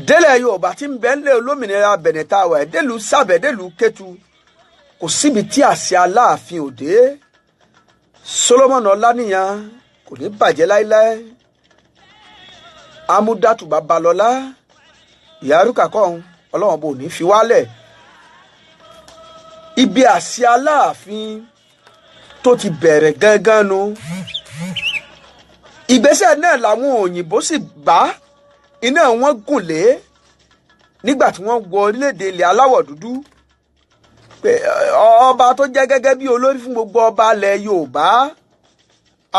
délẹ̀ Yorùbá tí ń bẹ ńlẹ̀ olómìnira Bẹ̀nẹ̀ tá a wà délùú Sábẹ̀ délùú Kétu kò síbi tí àṣẹ Aláàfin òde Solomon Ọláníyan kò ní bàjẹ́ láíláí Amúdátù Babalọ́lá ìyárúkà kọ́hún Ọlọ́run bò ní fi wálẹ̀ ibi àṣẹ Aláàfin tó ti bẹ̀rẹ̀ gángan nu ìgbésẹ̀ náà làwọn òyìnbó sì bá iná wọn gùn lé nígbà tí wọ́n wọ orílẹ̀-èdè ilẹ̀ aláwọ̀ dúdú pé ọba tó jẹ́ gẹ́gẹ́ bí olórí fún gbogbo ọba ilẹ̀ Yorùbá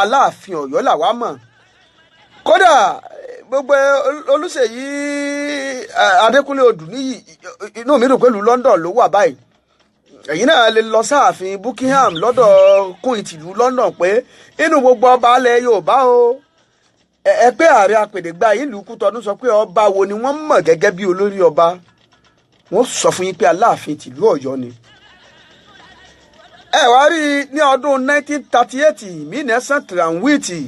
Aláàfin Ọ̀yọ́ làwa mọ̀ kódà gbogbo Olúṣèyí Adékúnlé Odùníyì inú mi dùn pẹ̀lú London ló wà báyìí ẹ̀yin náà lè lọ sáàfin Buckingham lọ́dọ̀ kún ìtìlú London pé inú gbogbo ọba ilẹ̀ Yorùbá o ẹgbẹ́ ààrẹ apèdègbà ìlú Kútọ́nù sọ pé ọba wo ni wọ́n mọ̀ gẹ́gẹ́ bí olórí ọba wọ́n sọ fún yín pé Aláàfin tìlú Ọ̀yọ́ ni ẹ wá rí ní ọdún 1938 1938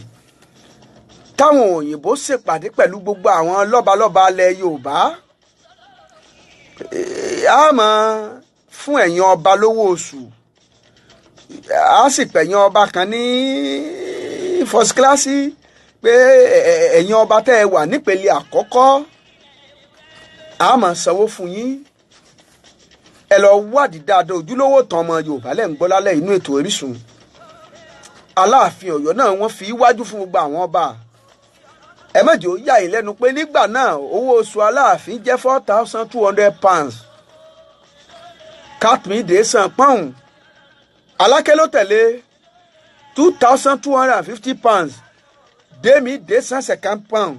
táwọn òyìnbó ṣèpàdé pẹ̀lú gbogbo àwọn lọ́balọ́ba ilẹ̀ Yorùbá àmọ́ fún ẹ̀yin ọba lówó oṣù a sì pẹ̀yìn ọba kan ní first class pé ẹ̀yin ọba tẹ́ ẹ wà nípele àkọ́kọ́ a máa sanwó fún yín ẹ lọ wádìí dáadáa ojúlówó tán ọmọ Yorùbá lẹ́ ń gbọ́ lálẹ́ inú ètò Orísun Aláàfin Ọ̀yọ́ náà wọ́n fi wájú fún gbogbo àwọn ọba ẹ má jẹ́ ó yà yín lẹ́nu pé nígbà náà owó oṣù Aláàfin jẹ́ £4,200 Katmide san pọ́ùn Aláké ló tẹ̀lé £2,250 Démídé san £50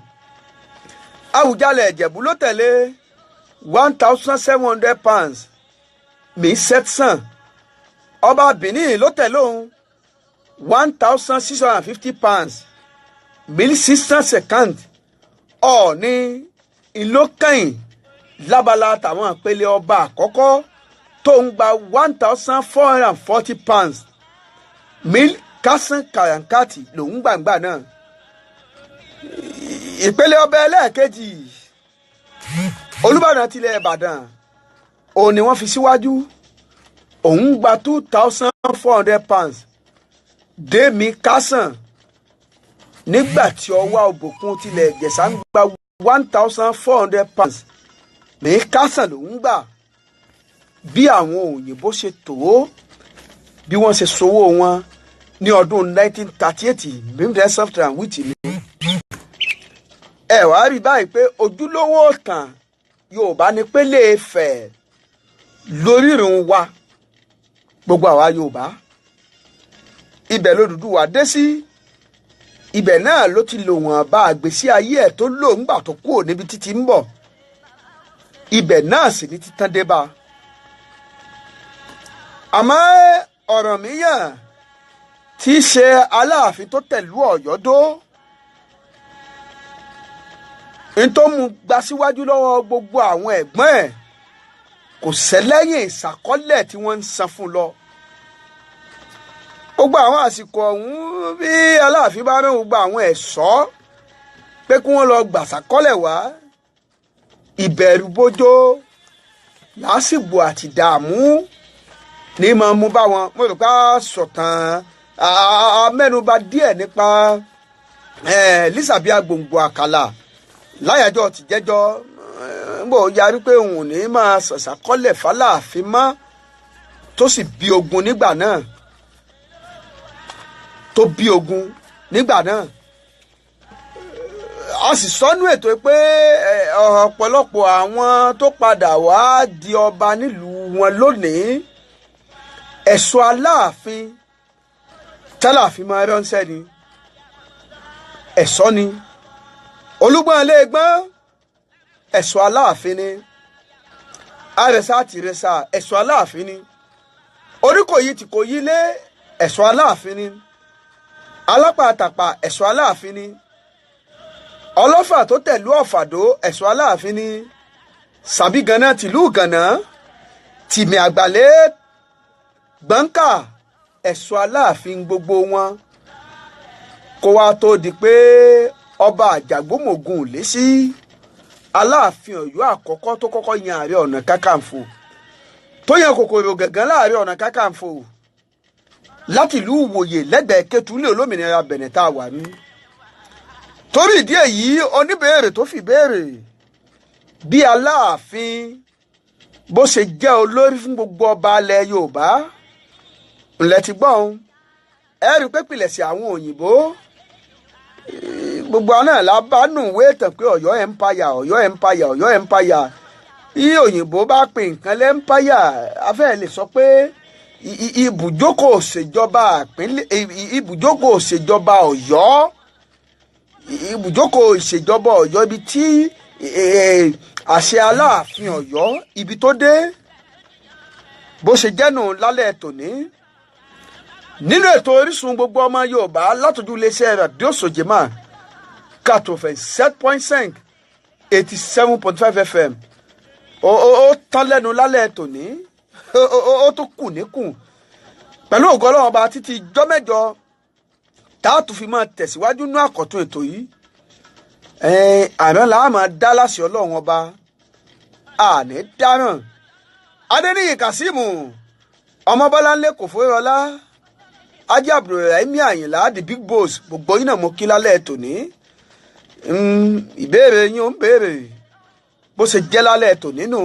Àwùjalẹ̀ Ìjẹ̀bú ló tẹ̀lé £1,700 mi 700 ọba Benin ló tẹ̀lé òun £1,650 £1,650 Ọọ̀ni ìlókàyìn lábala tàwọn ìpele ọba àkọ́kọ́ tó ń gba £1,440 Kásán Kàràǹkàtì lòún gbàǹgbà náà ìpele ọba ẹlẹ́ẹ̀kejì Olúbàdàn tilẹ̀ Ìbàdàn òun ni wọ́n fi síwájú òun gba £2,400 Dèmí Kásán nígbà tí ọwá òbòkun tilẹ̀ Ìjẹ̀ṣà ń gba £1,400 ní Kásán lòún gbà bí àwọn òyìnbó ṣe tó bí wọ́n ṣe sowó wọn ní ọdún 1938 1938 ni ẹ wá rí báyìí pé ojúlówó tàn Yorùbá ní pélé Ifẹ̀ lórírun wa gbogbo àwa Yorùbá ibẹ̀ l'Odùduwà dé sí ibẹ̀ náà ló ti lò wọ́n bá àgbésí ayé ẹ̀ tó lò ńgbà tó kúrò níbi títí ń bọ̀ ibẹ̀ náà sì ní títán dé bá àmọ́ Ọ̀rànmíyàn tí í ṣe Aláàfin tó tẹ̀lú Ọ̀yọ́ dó n tó mú gba síwájú lọ́wọ́ gbogbo àwọn ẹ̀gbọ́n ẹ̀ kò sẹ́lẹ́yìn ìṣàkọọ́lẹ̀ tí wọ́n ń san fún lọ gbogbo àwọn àsìkò ọ̀hún bí Aláàfin bá rán gbogbo àwọn ẹ̀ṣọ́ pé kí wọ́n lọ gbàṣàkọọ́lẹ̀ wá ìbẹ̀rù bójó lásìgbò àti dààmú ní máa mú bá wọn mo rò pé sọ̀tàn mẹ́nuba díẹ̀ nípa Lísàbí Agbòǹgbò Àkàlà láyàjọ́ ti jẹ́jọ́ gbò yarí pé òun ò ní máa ṣàṣàkọ́lẹ̀ f'Aláàfin mọ́ tó sì bí ogun nígbà náà a sì sọnú ètò pé ọ̀pọ̀lọpọ̀ àwọn tó padà wá di ọba nílùú wọn lónìí ẹ̀ṣọ́ aláàfin tálàfin máa ránṣẹ́ ni ẹ̀ṣọ́ ni olúgbọ́n iléegbọ́n ẹ̀ṣọ́ aláàfin ni àrẹ̀sà tìrẹsà ẹ̀ṣọ́ aláàfin ni oríkòyí tí kò yí lé ẹ̀ṣọ́ aláàfin ni alápá àtàpà ẹ̀ṣọ́ aláàfin ni ọlọ́fà tó tẹ̀lú ọ̀fàdó ẹ̀ṣọ́ aláàfin ni sàbí gànà tìlú gànà tìmì àgbàlẹ̀ gbọ̀ǹkà ẹ̀ṣọ́ aláàfin gbogbo wọn kó wá tó di pé ọba àjàgbómògùn lé sí aláàfin Ọ̀yọ́ àkọ́kọ́ tó kọ́kọ́ yan Ààrẹ Ọ̀nà Kakanfò tó yan kòkòrò gàngán láàrẹ Ọ̀nà Kakanfò láti ìlú Ìwòyè lẹ́gbẹ̀ẹ́ Kétu ní olómìnira Bẹ̀nẹ̀ tá a wà ní. torí ìdí èyí oníbèrè tó fi béèrè bí Aláàfin bó ṣe jẹ́ olórí fún gbogbo ọba ilẹ̀ Yorùbá ńlẹ̀ ti gbọ́n ẹ rí i pé pìlẹ̀sì àwọn òyìnbó gbogbo àná làbánú wéètàn pé Ọ̀yọ́ empire Ọ̀yọ́ empire Ọ̀yọ́ empire bí òyìnbó bá pè nǹkan lẹ́ńpáyà afẹ́ lè sọ pé ibùjókòó òṣèjọba Ọ̀yọ́ ibùjókòó ìṣèjọba Ọ̀yọ́ ibi tí àṣẹ Aláàfin Ọ̀yọ́ ibi tó dé bó ṣe jẹ́nu lálẹ́ tòní nínú ètò Orísun gbogbo ọmọ Yorùbá látọjú iléeṣẹ́ rédíò Sojema 87.5 87.5 FM ó tán lẹ́nu lálẹ́ tòní ó tún kù níkùn pẹ̀lú ògo Ọlọ́run ọba títí ijọ́ mẹ́jọ táàtù fi máa tẹ̀síwájú ní àkọ́tún ètò yìí àná làá máa dá láṣẹ Ọlọ́run ọba àní dáràn Adéníyì Kàsímù ọmọ Bọ́láńlé kò fóyọlá Ajé Abdulrahim Àyìnlá the big boss gbogbo yín náà mo kí lálẹ́ tòní ìbéèrè yín ó ń béèrè bó ṣe jẹ́ lálẹ́ tòní nù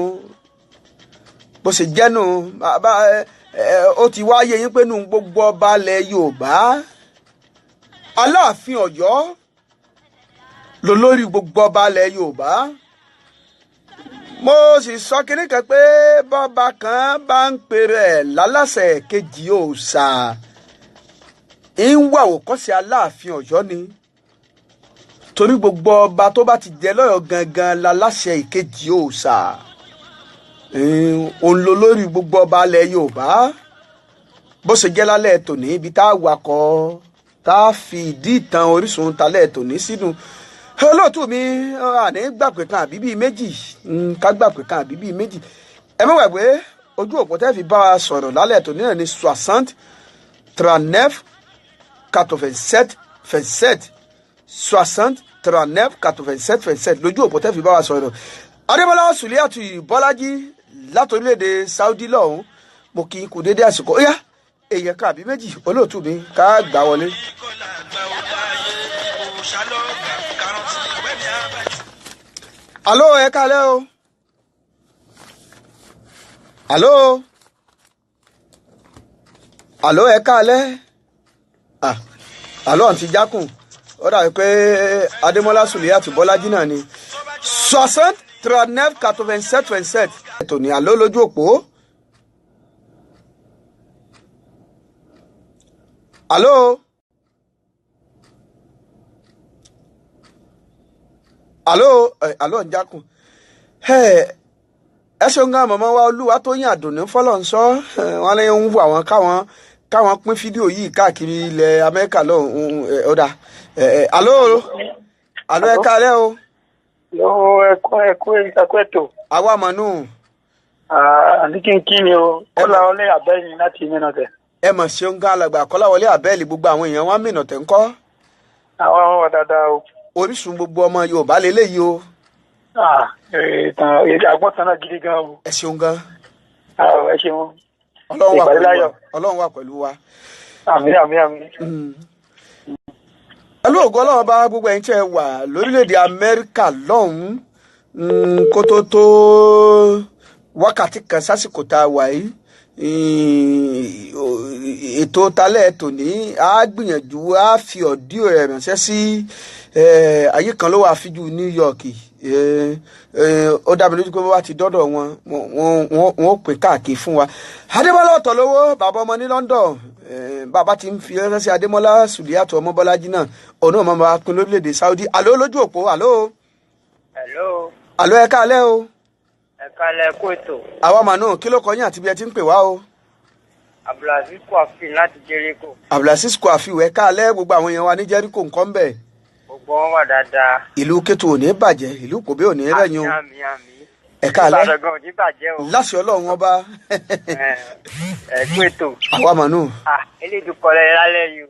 bó ṣe jẹ́ nù ó ti wáyé yín pé nù gbogbo ọba ilẹ̀ Yorùbá Aláàfin Ọ̀yọ́ lolórí gbogbo ọba ilẹ̀ Yorùbá mo sì sọ kínní kan pé bọ́ba kan bá ń pèrè lálàsẹ̀ kejì òòṣà ń wà òkọ́sí Aláàfin Ọ̀yọ́ ni torí gbogbo ọba tó bá ti jẹ lọ́yọ̀ gangan láláṣẹ ìkejì òòṣà òun ló lórí gbogbo ọba ilẹ̀ Yorùbá bó ṣe jẹ́ lálẹ́ tòní ibi tá a wakọ̀ tá a fi ìdí ìtàn Orísun talẹ́ tòní sínú olóòtú mi àní gbàgbé kan àbí bíi méjì ká gbàgbé kan àbí bíi méjì ẹ má gbàgbé ojú òpó tẹ́ fi bá wa sọ̀rọ̀ lálẹ́ tòní náà ní 60 39 87 27 60 39 87 27 lójú òpó tẹ́ fi bá wa sọ̀rọ̀ Adébọ́lá Sùlíàtù Bọ́lájí látòrílẹ̀-èdè Saudi lọ́hùn mo kì í kú dédé àsìkò ó yá èèyàn kan àbí méjì olóòtú mi ká gbà wọlé. Alo ẹ kálẹ́ o. Alo ẹ kálẹ́. Alo àǹtí jákùn ó dàbí pé Adémọ́lá Sùlíàtù Bọ́lájí náà ni 60 39 87 27 ètò ní àlọ́ lójú òpó. Alo ń jákùn ẹ ṣeun gan mọ̀mọ́ wa Olúwa tó yín Àdùnní Fọlọ́nsọ wọn lè ń wù àwọn káwọn pín fídíò yìí káàkiri ilẹ̀ Amẹ́ríkà lọ́hùn ọ̀dà alo ẹ kálẹ́ o. ẹkú ètò. àwa mọ̀nù. àní kí ni o Kọ́láwọlé Àbẹ́ẹ̀lì láti mìíràn tẹ̀. ẹ mọ̀ ṣeun gan alàgbà Kọ́láwọlé Àbẹ́ẹ̀lì gbogbo àwọn èèyàn wọn mìíràn tẹ̀ ń kọ́. àwọn wà dáadáa o. Orísun gbogbo ọmọ Yorùbá lélẹ́yìí o. àgbọ̀tán náà gidi gan o. ẹ ṣeun gan. ẹ ṣeun. Ọlọ́run wà pẹ̀lú wa. àmín. pẹ̀lú ògo Ọlọ́run bá gbogbo ẹ̀yin tí ẹ wà lórílẹ̀‐èdè Amẹ́ríkà lọ́hùn-ún kó tó wákàtí kan sásìkò tá a wà yìí ètò talẹ̀ tòní á gbìyànjú á fi ọ̀díò rẹ̀ ránṣẹ́ sí ayé kan ló wà fíjú New York. Ó dá mi lójú pé wọ́n ti dọ́dọ̀ wọn ó pè káàkiri fún wa. Adémọ́lá Ọ̀tọ̀lówó bàbá ọmọ ní London, bàbá ti ń fi ránṣẹ́ sí Adémọ́lá Sùdíyàtọ̀ Ọmọbọ́lájí náà ọ̀nà ọmọ bá pín lórílẹ̀‐èdè Saudi. Àló lójú òpó àló. Àló ẹ káalẹ́ o. Ẹ káalẹ́ kó ètò. Àwa màánù kí ló kọ yín àti bí ẹ ti ń pè wá o. Abdulaziz Kwafi láti Jericho. Abdulaziz Kwafi ẹ káalẹ́ gbogbo àwọn èèyàn wa ní Jericho nǹkan bẹ̀. Gbogbo wọn wà dáadáa. Ìlú Kétu ò ní bàjẹ́, ìlú Kòbé ò ní rẹ̀yìn o. Àmín. Ẹ káalẹ́. Ìbàdàn gan ò ní bàjẹ́ o. Láṣẹ Ọlọ́run ọba. Ẹ kó ètò. Àwa màánù. Eléyìí kọ́lẹ̀ lálẹ́ yìí o.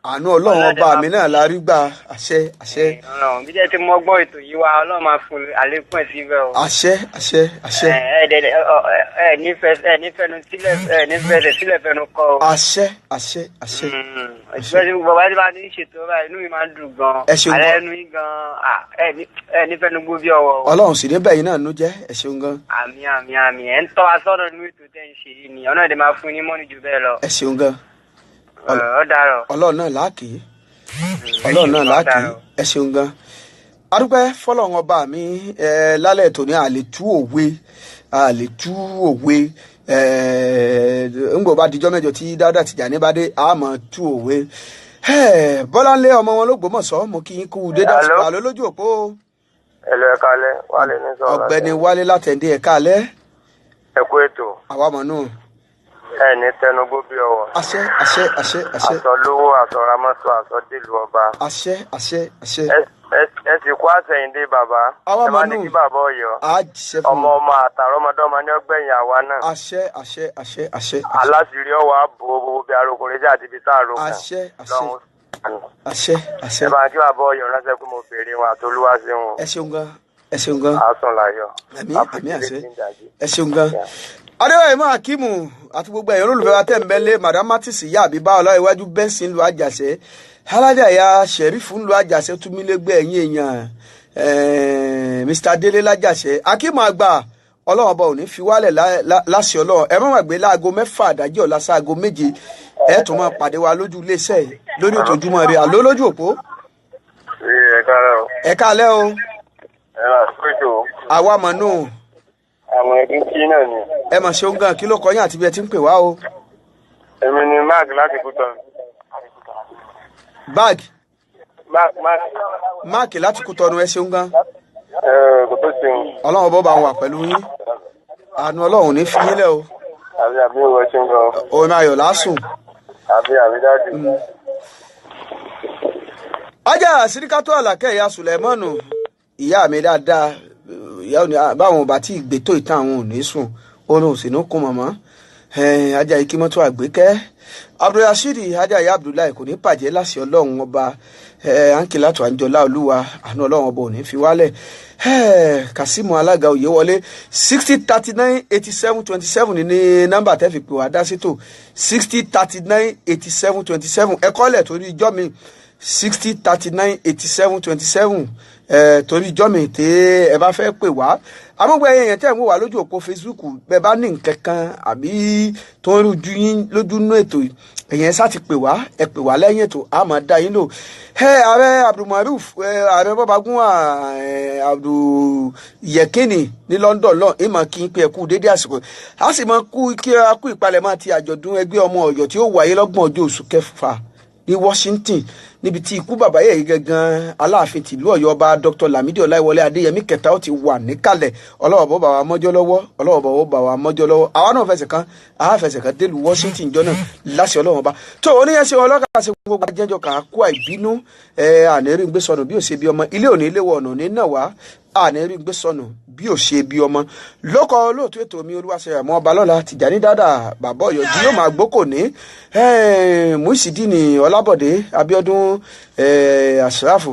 Àánú Ọlọ́run ọba mi náà la rí gbà. Àṣẹ. Ọlọ́run bí jẹ́ tí mo gbọ́ ètò yìí wá Ọlọ́run máa fún àlékún ẹ̀ síbẹ̀ o. Àṣẹ. Ẹ nífẹ̀ẹ́nu sílẹ̀ fẹnu kọ o. Àṣẹ. Ìgbẹ́ tí bàbá tí bá ti ń ṣètò ọba inú mi máa ń dùn gan. Ẹ ṣeun gan. Alẹ́ ẹnu yín gan. Ẹ nífẹ̀ẹ́nu gbó bí ọwọ́ o. Ọlọ́run sì ní bẹ́yìn náà nú jẹ́. Ẹ ṣeun gan. Àmín. Ẹ ń tọ́ wa sọ́nà nínú ètò tẹ́ ń ṣe yìí ni ọ̀nà èdè máa fún yín mọ́ni jù bẹ́ẹ̀ lọ. Ẹ ṣeun gan. Ó dàárọ̀. Ọlọ́run náà láàkì. Ẹ ṣeun gan. Adúpẹ́ fọlọ́run ọba mi lálẹ́ tòní àlètú òwe ńgbò bá dijọ́ mẹ́jọ tí Dáúdà Tìjàní bá dé àmọ́ tú òwe. Bọ́láńlé ọmọ wọn l'Ógbómọ̀ṣọ́ mo kí yín kú dédé àsìkò àlọ́ lójú òpó. Hello, ẹ káalẹ́, Wálé ní sọ̀rọ̀. Ọ̀gbẹ́ni Wálé látẹ̀ndé ẹ káalẹ́. Ẹ kú ètò. Àwa mọ̀ nù. Ẹ ní tẹnugbó bí ọwọ́. Àṣẹ. Àṣọ lówó, àṣọ ramọ́tò, àṣọ dèlù ọba. Àṣẹ. Ẹ sì kú àtẹ̀yìndé bàbá. Àwa Ẹ mọ̀ máa nù. ní kí bàbá Ọ̀yọ́. Àṣẹ fún mi. Ọmọ àtàrọ́mọdọ́mọ ní ọgbẹ̀yìn àwa náà. Àṣẹ. Aláṣìírí ọwọ́ àbò gbogbo bí arokunrin jẹ́ àti ibi tá a ro kan. Àṣẹ. Ẹ bá ń kí bàbá Ọ̀yọ́ ránṣẹ́ pé mo béèrè wọn àtolúwá sí wọn. Ẹ ṣeun gan. Àásùn láyọ̀. Àmín àṣẹ. Ẹ ṣeun gan. Adéwàyè Akíìmù àti gbogbo ẹ̀yọ́ olólùfẹ́ wa tẹ̀m̀bẹ́lẹ́ Madam Martins ìyá àbíbá ọláìwájú bẹ́ǹsì ńlú àjàṣẹ́ alájà ìyá Sheriff ńlú àjàṣẹ́ túnmílégbé ẹ̀yìn èèyàn Mr. Délé lájàṣẹ́ Akíìmù àgbà Ọlọ́run ọba ò ní fi wálẹ̀ láṣẹ Ọlọ́run ẹ má gbàgbé láago 6 àdájọ́ ọ̀la sáago 7 ẹ tún máa pàdé wa lójú iléeṣẹ́ lórí ètò Ojúmọ́ Ire àlọ́ lójú òpó. Ẹ káalẹ́ o. Àwa mọ̀ nù. Àwọn ẹbí kí náà ni. Ẹ mà ṣeun gan kí ló kọ yín àti bí ẹ ti ń pè wá o. Èmi ni Mark láti Kútọ́nù. Mark láti Kútọ́nù ẹ ṣeun gan. Kò tó ṣeun. Ọlọ́run bọ́ bá wà pẹ̀lú yín. Àánú Ọlọ́run ní fi yín lẹ̀ o. Àbí ìwọ ṣeun gan. Orin ayọ̀ lásùn. Àbí dájú. Ajá Síríkátù Àlàkẹ́ ìyá Sùlẹ̀mọ́nù ìyá mi dáadáa ìyá òní báwọn ọba tí ìgbétò ìtàn àwọn ò ní sùn oorun òsì ní kún mọ̀mọ́ ajá Ikímọ́tò Àgbékẹ́ Abdulrasheed ajá ìyá Abdullahi kò ní bàjẹ́ láṣẹ Ọlọ́run ọba Ankilatu Anjọlá Olúwa àánú Ọlọ́run ọba ò ní fi wálẹ̀ Kasimu alága Oyèwọlé 60398727 ní nọ́mbà tẹ́ fi pè wá dá sétò 60398727 ẹ̀kọ́lẹ̀ torí ijọ́ mi 60398727 torí ijọ́ mi tẹ́ ẹ bá fẹ́ pè wá amúgbó ẹyẹ tẹ́ ń wò wá lójú òpó Facebook bẹ́ẹ̀ bá ní nǹkan kan àbí tó ń rújú yín lójú nú ètò ẹ̀yẹn sá ti pè wá ẹ pè wá lẹ́yìn ètò a máa dá yín lò ààrẹ Abdulmaruf ààrẹ Bọ́bagún Abdul-Yekini ní London lọ ìmọ̀ kí n pé ẹ kú dédé àsìkò a sì máa kú kí a kú ìpalẹ̀mọ́ àti àjọ̀dún ẹgbẹ́ ọmọ Ọ̀yọ́ tí ó wáyé lọ́gbọ̀n ọjọ́ oṣù kẹfà ní Washington níbi tí ikú bàbá yẹ̀ gangan Aláàfin tìlú Ọ̀yọ́ ọba Dr. Lamidi Ọláìwọlé Adéyẹmí kẹta ó ti wà níkàlẹ̀ ọlọ́wọ́ bá wa mọ́jọ́ lọ́wọ́ àwa náà fẹsẹ̀ kan délùú Washington jọ náà láṣẹ Ọlọ́wọ́ bá tó oníyẹn ṣe ọlọ́kà ṣe gbogbo ajẹ́jọ́ kà á kú àìbínú àníírí gbé sọnù bí ò ṣe bí ọmọ ilé òní ilé wọ ọ̀nà ní náà wá àníírí gbé sọnù bí ò ṣe bí ọmọ lókọ lóòtú ètò mi Olúwaṣeyà mọ́ Balọ́lá Tìjàní dáadáa bàbá Ọ̀yọ́ tí yóò máa gbókò ní Muisidini Ọlábọ̀dé Abíọ́dún Àṣàráfù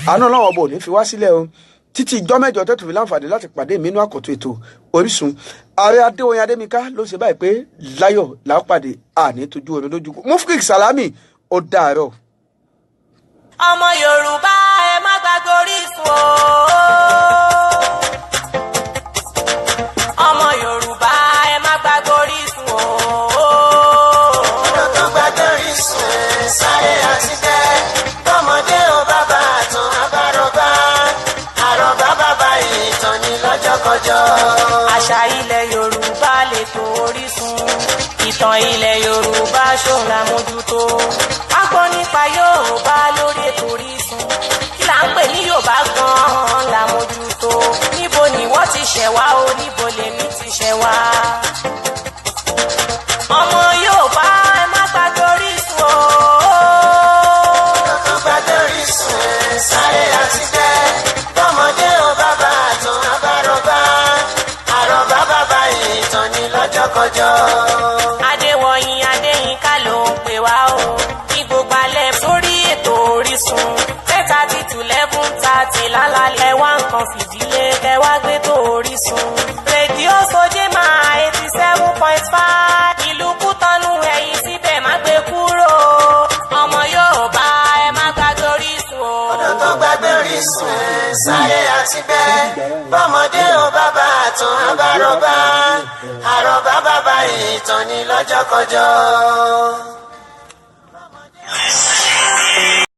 àánú Ọlọ́run ọbọ ò ní fi wá sílẹ̀ o títí ijọ́ mẹ́jọ tẹ́tù fi láǹfààní láti pàdé mi nínú àkọ́tún ètò Orísun ààrẹ Adéoyin Adémíká ló ṣe báyìí pé láyọ̀ lápàdé àní tójú omi lójú Mufrik Salami ó dàárọ̀. ọmọ Yorùbá ẹ má gbàgbé Orísun o. ọmọ Yorùbá ẹ má gbàgbé Orísun. kọjọ́. Àṣà ilẹ̀ Yorùbá lètò Orísun, ìtàn ilẹ̀ Yorùbá ṣòun la mójútó. A gbọ́ nípa Yorùbá lórí ètò Orísun, kí là ń pè ní Yorùbá gan-an la mójútó. Níbo ni wọ́n ti ṣẹ̀ wá o, níbo lèmi ti ṣẹ̀ wá. Ọmọ Yorùbá ẹ má gbàgbé Orísun o. Kọ́kọ́ gbàgbé Orísun sáré àti bẹ́ẹ̀. Bọ́mọdé ò bàbá àtàn àbárọ̀bá. Àrọ̀bá bàbá ìtàn ní lọ́jọ́ kọjọ́. Adewoyin Adeyinka ló ń pè wá o. Ní gbogbo alẹ́ sórí ètò Orísun. 10:30 to 11:30 lálálẹ́ wá nǹkan fìdílé kẹ́ wá gbé tó Orísun. Rédíò Sojé máa 87.5. Ìlú Kútọ́nù ẹ̀yìn síbẹ̀ má gbé kúrò. Ọmọ Yorùbá ẹ má gbàgbé Orísun o. Ọ̀dọ́ tó gbàgbé Orísun sáré àti bẹ́ẹ̀. Bọ́mọdé ò bàbá àtàn àbárọ̀bá. Àrọ̀bá bàbá ìtàn ní lọ́jọ́ kọjọ́.